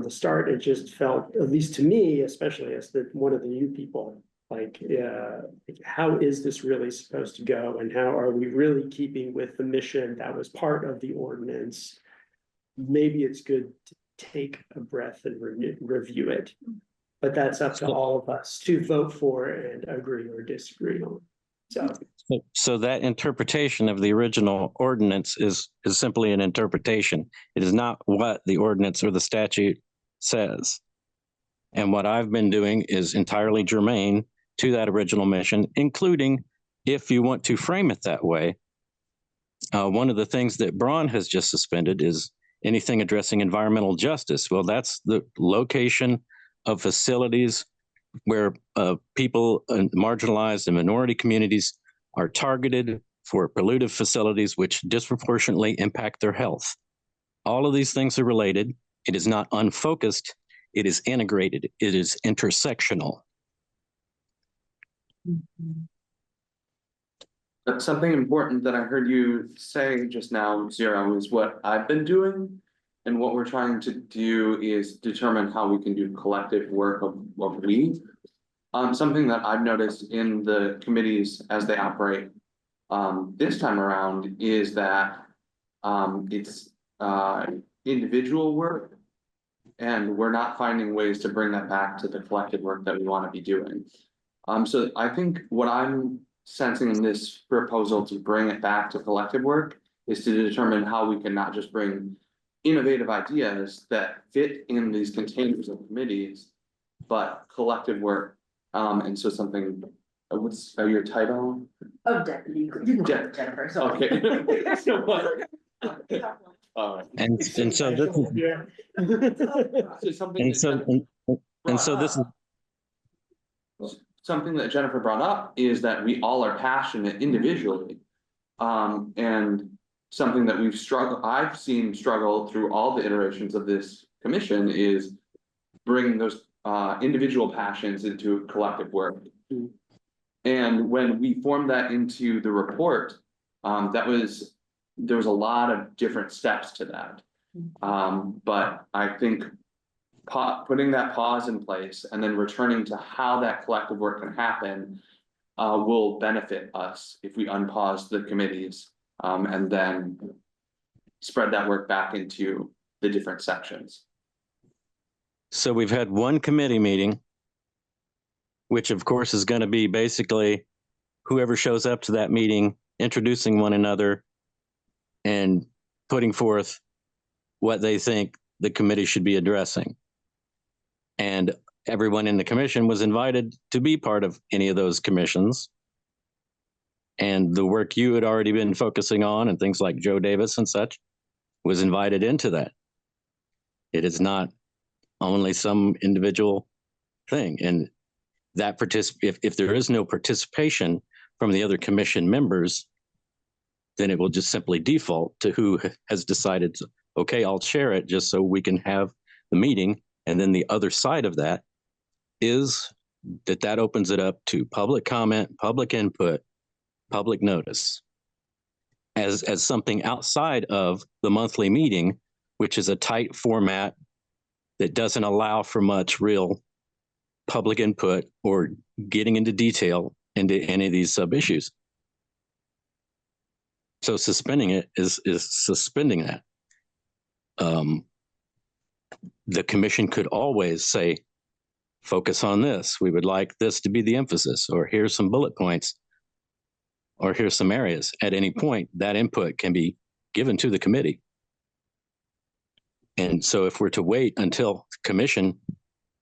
the start, it just felt, at least to me, especially as one of the new people, like, how is this really supposed to go, and how are we really keeping with the mission that was part of the ordinance? Maybe it's good to take a breath and review it, but that's up to all of us to vote for and agree or disagree on. So that interpretation of the original ordinance is simply an interpretation. It is not what the ordinance or the statute says. And what I've been doing is entirely germane to that original mission, including, if you want to frame it that way, one of the things that Braun has just suspended is anything addressing environmental justice. Well, that's the location of facilities where people, marginalized and minority communities, are targeted for pollutive facilities which disproportionately impact their health. All of these things are related. It is not unfocused. It is integrated. It is intersectional. That's something important that I heard you say just now, Zero, is what I've been doing. And what we're trying to do is determine how we can do collective work of we. Something that I've noticed in the committees as they operate this time around is that it's individual work, and we're not finding ways to bring that back to the collective work that we want to be doing. So I think what I'm sensing in this proposal to bring it back to collective work is to determine how we can not just bring innovative ideas that fit in these containers of committees, but collective work. And so something, what's your title? Oh, deputy, you can go with Jennifer, so. Okay. So what? And so this is, So something this is something that Jennifer brought up is that we all are passionate individually. And something that I've seen struggle through all the iterations of this commission is bringing those individual passions into collective work. And when we formed that into the report, there was a lot of different steps to that. But I think putting that pause in place and then returning to how that collective work can happen will benefit us if we unpause the committees and then spread that work back into the different sections. So we've had one committee meeting, which of course is going to be basically whoever shows up to that meeting, introducing one another and putting forth what they think the committee should be addressing. And everyone in the commission was invited to be part of any of those commissions. And the work you had already been focusing on and things like Joe Davis and such was invited into that. It is not only some individual thing. And that if there is no participation from the other commission members, then it will just simply default to who has decided, okay, I'll chair it just so we can have the meeting. And then the other side of that is that opens it up to public comment, public input, public notice as something outside of the monthly meeting, which is a tight format that doesn't allow for much real public input or getting into detail into any of these sub issues. So suspending it is suspending that. The commission could always say, focus on this. We would like this to be the emphasis, or here's some bullet points, or here's some areas. At any point, that input can be given to the committee. And so if we're to wait until the commission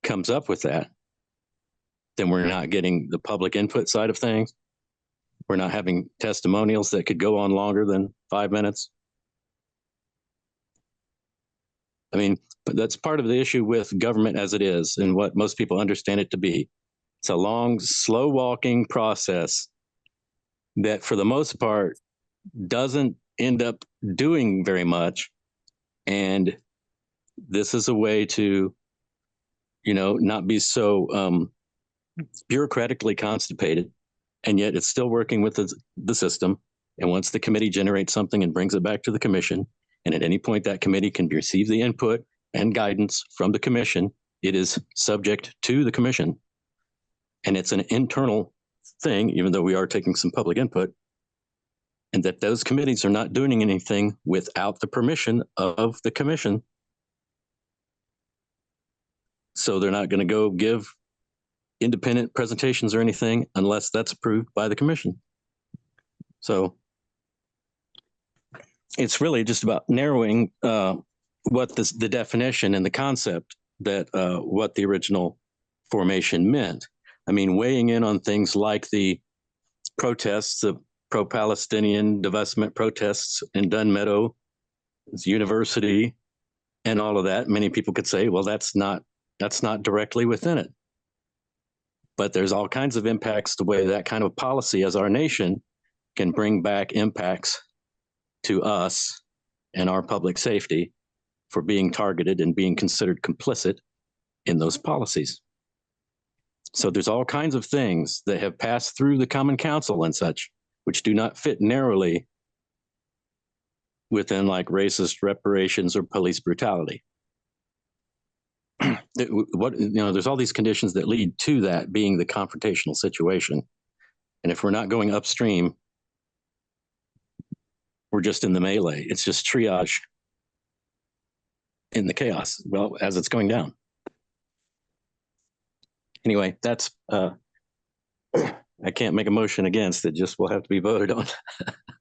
comes up with that, then we're not getting the public input side of things. We're not having testimonials that could go on longer than 5 minutes. I mean, but that's part of the issue with government as it is and what most people understand it to be. It's a long, slow walking process that for the most part doesn't end up doing very much. And this is a way to, not be so bureaucratically constipated, and yet it's still working with the system. And once the committee generates something and brings it back to the commission, and at any point that committee can receive the input and guidance from the commission, it is subject to the commission. And it's an internal thing, even though we are taking some public input, and that those committees are not doing anything without the permission of the commission. So they're not going to go give independent presentations or anything unless that's approved by the commission. So it's really just about narrowing what the definition and the concept that what the original formation meant. I mean, weighing in on things like the protests, the pro-Palestinian divestment protests in Dunn Meadow University and all of that. Many people could say, well, that's not directly within it. But there's all kinds of impacts the way that kind of policy as our nation can bring back impacts to us and our public safety for being targeted and being considered complicit in those policies. So there's all kinds of things that have passed through the Common Council and such, which do not fit narrowly within like racist reparations or police brutality. There's all these conditions that lead to that being the confrontational situation. And if we're not going upstream, we're just in the melee. It's just triage in the chaos, well, as it's going down. Anyway, that's, I can't make a motion against it, just will have to be voted on,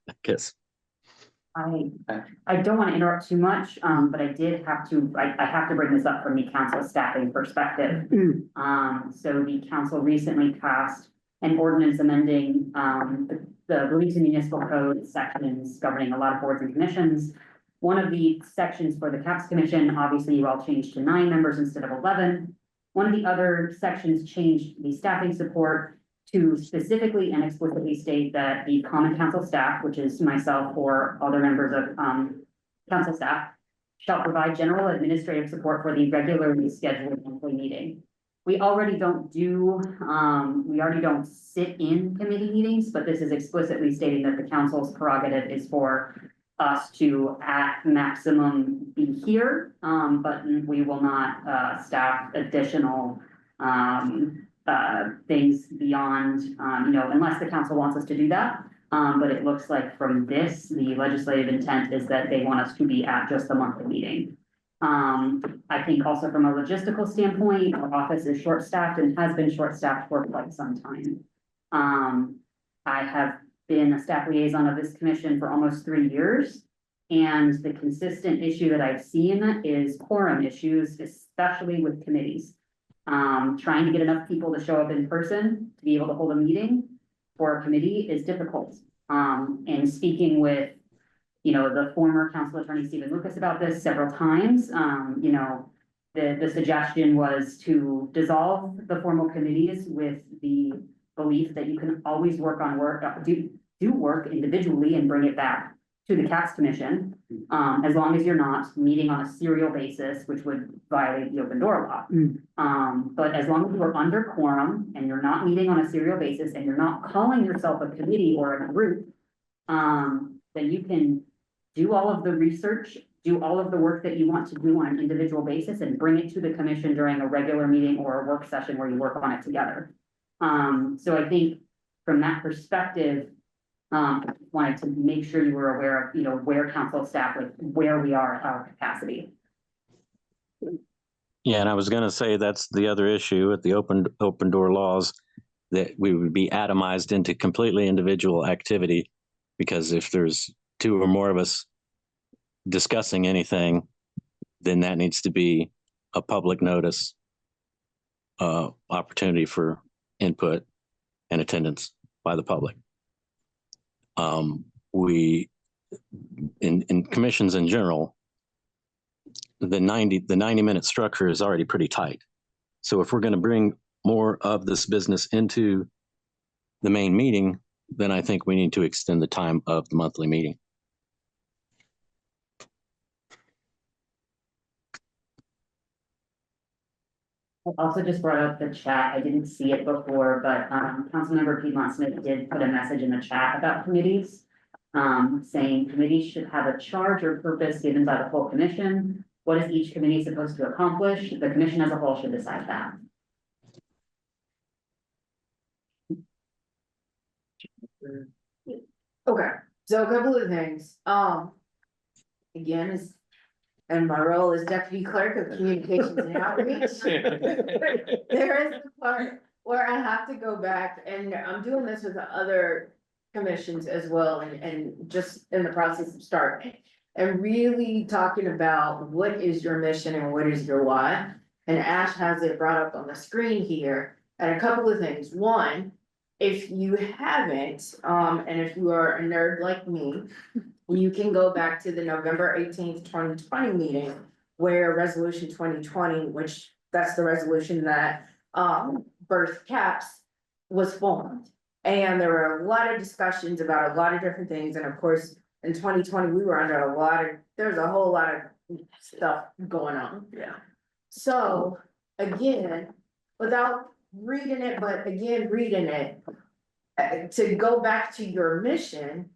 I guess. I don't want to interrupt too much, but I did have to, I have to bring this up from the council staffing perspective. So the council recently passed an ordinance amending the Bloomington Municipal Code sections governing a lot of boards and commissions. One of the sections for the CAPS Commission, obviously you all changed to 9 members instead of 11. One of the other sections changed the staffing support to specifically and explicitly state that the common council staff, which is myself or other members of council staff, shall provide general administrative support for the regularly scheduled monthly meeting. We already don't sit in committee meetings, but this is explicitly stating that the council's prerogative is for us to at maximum be here, but we will not staff additional things beyond, unless the council wants us to do that. But it looks like from this, the legislative intent is that they want us to be at just the monthly meeting. I think also from a logistical standpoint, our office is short-staffed and has been short-staffed for quite some time. I have been a staff liaison of this commission for almost 3 years. And the consistent issue that I've seen is quorum issues, especially with committees. Trying to get enough people to show up in person to be able to hold a meeting for a committee is difficult. And speaking with, the former council attorney Stephen Lucas about this several times, the suggestion was to dissolve the formal committees with the belief that you can always do work individually and bring it back to the CAPS Commission, as long as you're not meeting on a serial basis, which would violate the open door law. But as long as you are under quorum and you're not meeting on a serial basis and you're not calling yourself a committee or a group, then you can do all of the research, do all of the work that you want to do on an individual basis and bring it to the commission during a regular meeting or a work session where you work on it together. So I think from that perspective, wanted to make sure you were aware of, where council staff, like where we are at our capacity. Yeah, and I was going to say that's the other issue with the open door laws, that we would be atomized into completely individual activity, because if there's 2 or more of us discussing anything, then that needs to be a public notice, opportunity for input and attendance by the public. We in commissions in general, the 90-minute structure is already pretty tight. So if we're going to bring more of this business into the main meeting, then I think we need to extend the time of the monthly meeting. I also just brought up the chat. I didn't see it before, but Councilmember Piedmont Smith did put a message in the chat about committees, saying committees should have a charge or purpose given by the full commission. What is each committee supposed to accomplish? The commission as a whole should decide that. Okay, so a couple of things, again, and my role as deputy clerk of communications and outreach. There is the part where I have to go back, and I'm doing this with the other commissions as well, and just in the process of starting. And really talking about what is your mission and what is your why. And Ash has it brought up on the screen here, and a couple of things. One, if you haven't, and if you are a nerd like me, you can go back to the November 18th, 2020 meeting where resolution 2020, which that's the resolution that birth CAPS was formed. And there were a lot of discussions about a lot of different things. And of course, in 2020, we were under there's a whole lot of stuff going on. Yeah. So again, without reading it, but again, reading it, to go back to your mission,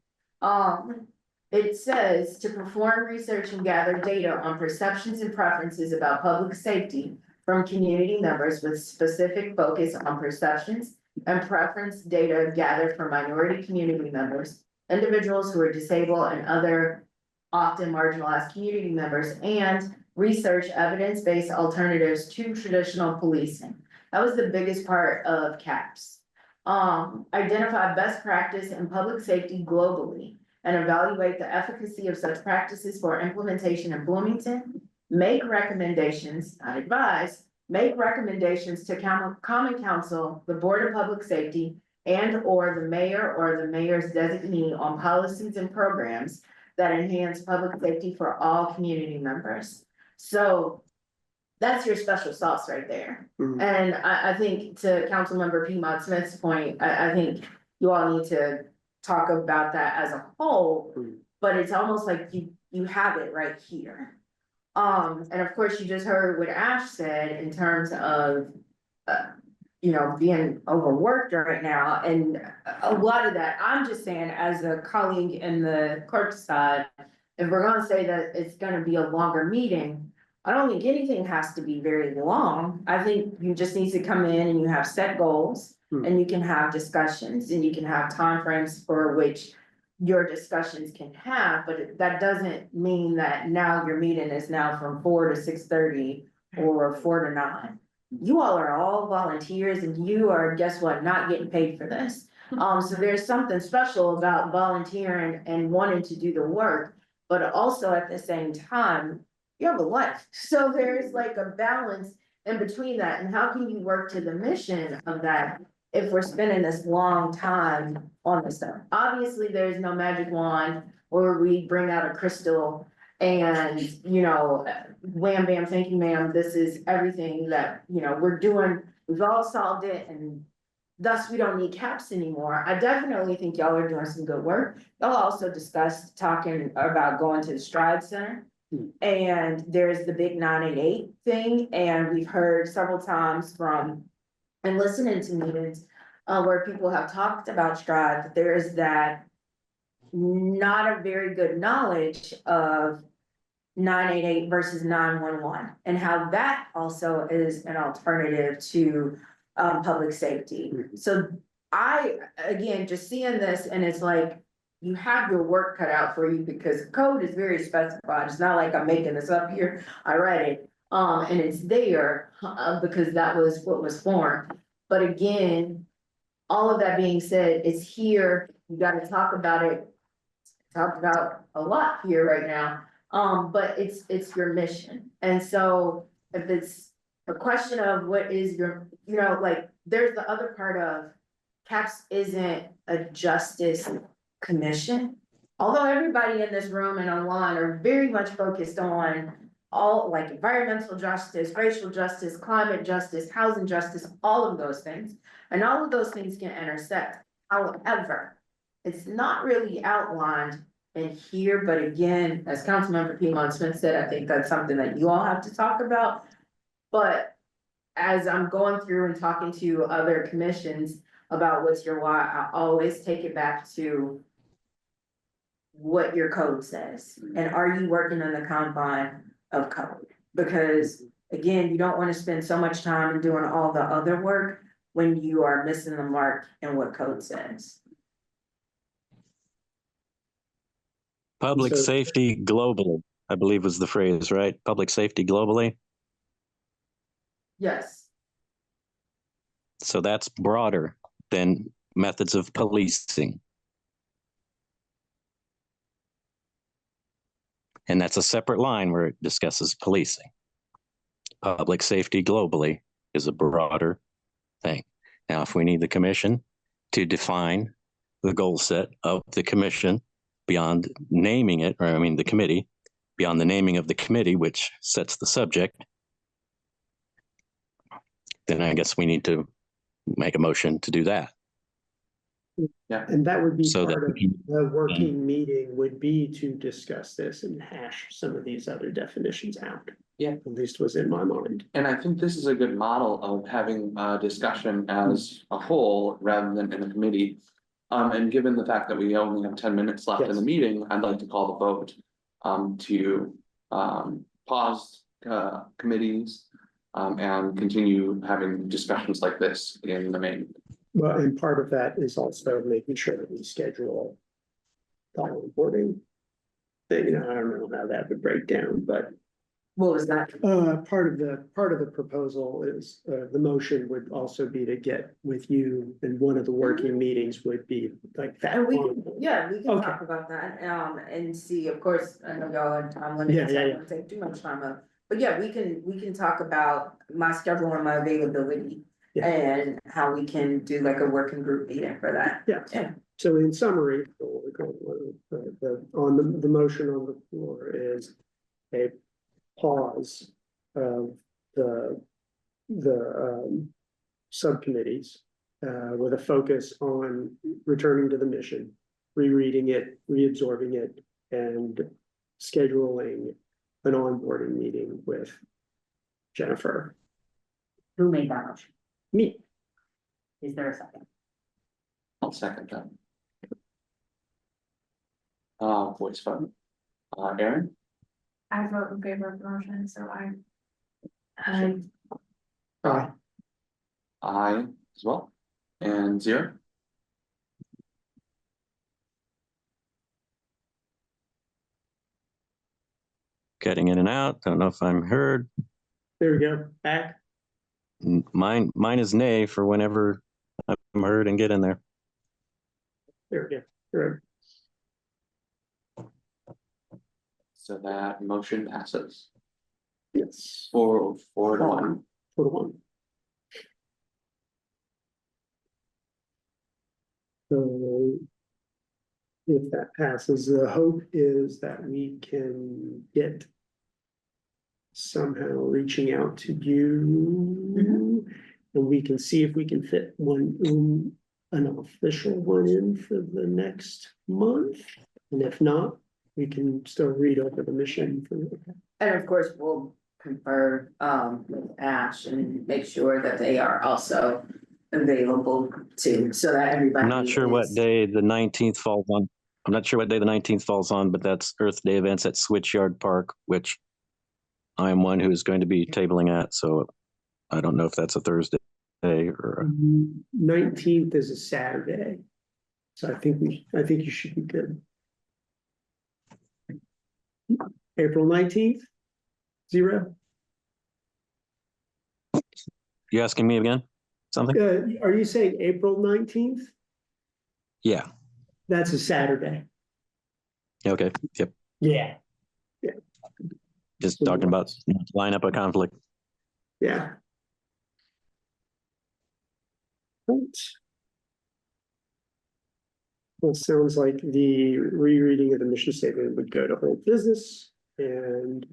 it says to perform research and gather data on perceptions and preferences about public safety from community members with specific focus on perceptions and preference data gathered from minority community members, individuals who are disabled and other often marginalized community members, and research evidence-based alternatives to traditional policing. That was the biggest part of CAPS. Identify best practice in public safety globally and evaluate the efficacy of such practices for implementation in Bloomington. Make recommendations, not advise, make recommendations to Common Council, the Board of Public Safety, and or the mayor or the mayor's designee on policies and programs that enhance public safety for all community members. So that's your special sauce right there. And I think to Councilmember Piedmont Smith's point, I think you all need to talk about that as a whole, but it's almost like you have it right here. And of course, you just heard what Ash said in terms of, being overworked right now. And a lot of that, I'm just saying as a colleague in the clerk side, if we're gonna say that it's gonna be a longer meeting, I don't think anything has to be very long. I think you just need to come in and you have set goals and you can have discussions and you can have timeframes for which your discussions can have, but that doesn't mean that now your meeting is now from 4 to 6:30 or 4 to 9. You all are all volunteers and you are, guess what, not getting paid for this. So there's something special about volunteering and wanting to do the work, but also at the same time, you have a life. So there's like a balance in between that, and how can you work to the mission of that if we're spending this long time on this stuff? Obviously, there's no magic wand where we bring out a crystal and, you know, wham, bam, thank you, ma'am, this is everything that, you know, we're doing, we've all solved it, and thus we don't need caps anymore. I definitely think y'all are doing some good work. Y'all also discussed talking about going to the Stride Center. And there's the big 988 thing, and we've heard several times from and listening to meetings where people have talked about Stride, that there is that not a very good knowledge of 988 versus 911, and how that also is an alternative to public safety. So I, again, just seeing this, and it's like, you have your work cut out for you, because code is very specified. It's not like I'm making this up here. I read it, and it's there, because that was what was formed. But again, all of that being said, it's here. You gotta talk about it. Talked about a lot here right now. But it's your mission. And so if it's a question of what is your, you know, like, there's the other part of CAPS isn't a justice commission. Although everybody in this room and online are very much focused on all, like, environmental justice, racial justice, climate justice, housing justice, all of those things. And all of those things can intersect. However, it's not really outlined in here, but again, as Councilmember Piedmont Smith said, I think that's something that you all have to talk about. But as I'm going through and talking to other commissions about what's your why, I always take it back to what your code says, and are you working on the confine of code? Because again, you don't want to spend so much time doing all the other work when you are missing the mark in what code says. Public So- safety globally, I believe was the phrase, right? Public safety globally. Yes, So that's broader than methods of policing. And that's a separate line where it discusses policing. Public safety globally is a broader thing. Now, if we need the commission to define the goal set of the commission beyond naming it, or I mean the committee, beyond the naming of the committee, which sets the subject, then I guess we need to make a motion to do that. And that would be So that part of we can- the working meeting, would be to discuss this and hash some of these other definitions out. Yeah. At least was in my mind. And I think this is a good model of having a discussion as a whole rather than in a committee. And given the fact that we only have 10 minutes left in the Yes. meeting, I'd like to call the vote to pause committees and continue having discussions like this in the main. Well, and part of that is also making sure that we schedule the onboarding thing. You know, I don't know how that would break down, but what was that? part of the proposal is, the motion would also be to get with you, and one of the working meetings would be like that. And we can, yeah, we can Okay. talk about that, and see, of course, I know y'all are time Yeah, limited, so yeah, I yeah. don't wanna take too much time up. But yeah, we can talk about my schedule and my availability. Yeah. And how we can do like a working group meeting for that. Yeah. Yeah. So in summary, on the motion on the floor is a pause of the subcommittees with a focus on returning to the mission, rereading it, reabsorbing it, and scheduling an onboarding meeting with Jennifer. Who made that motion? Me. Is there a second? I'll second that. Voice vote. Aaron, I vote in favor of the motion, so I. Aye. I as well, and Zero. Getting in and out. Don't know if I'm heard. There we go, back. Mine is nay for whenever I'm heard and get in there. There we go. Right. So that motion passes Yes. 4-1. 4-1. So if that passes, the hope is that we can get somehow reaching out to you. And we can see if we can fit an official one in for the next month. And if not, we can still read over the mission for. And of course, we'll confer with Ash and make sure that they are also available too, so that everybody. I'm not sure what is- day the 19th falls on. I'm not sure what day the 19th falls on, but that's Earth Day events at Switchyard Park, which I am one who is going to be tabling at. So I don't know if that's a Thursday or 19th is a Saturday. So I think you should be good. April 19th, 0. you asking me again? Something? Are you saying April 19th? Yeah. That's a Saturday. Okay. Yep. Yeah. Just talking about line up a conflict. Yeah. Right. Well, sounds like the rereading of the mission statement would go to whole business and.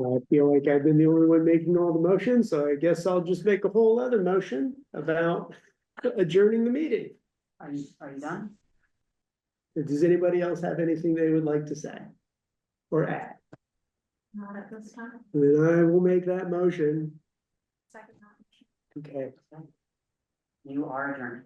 I feel like I've been the only one making all the motions, so I guess I'll just make a whole other motion about adjourning the meeting. Are you done? Does anybody else have anything they would like to say? Or add? Not at this time. Then I will make that motion. Second time. Okay. You are adjourned.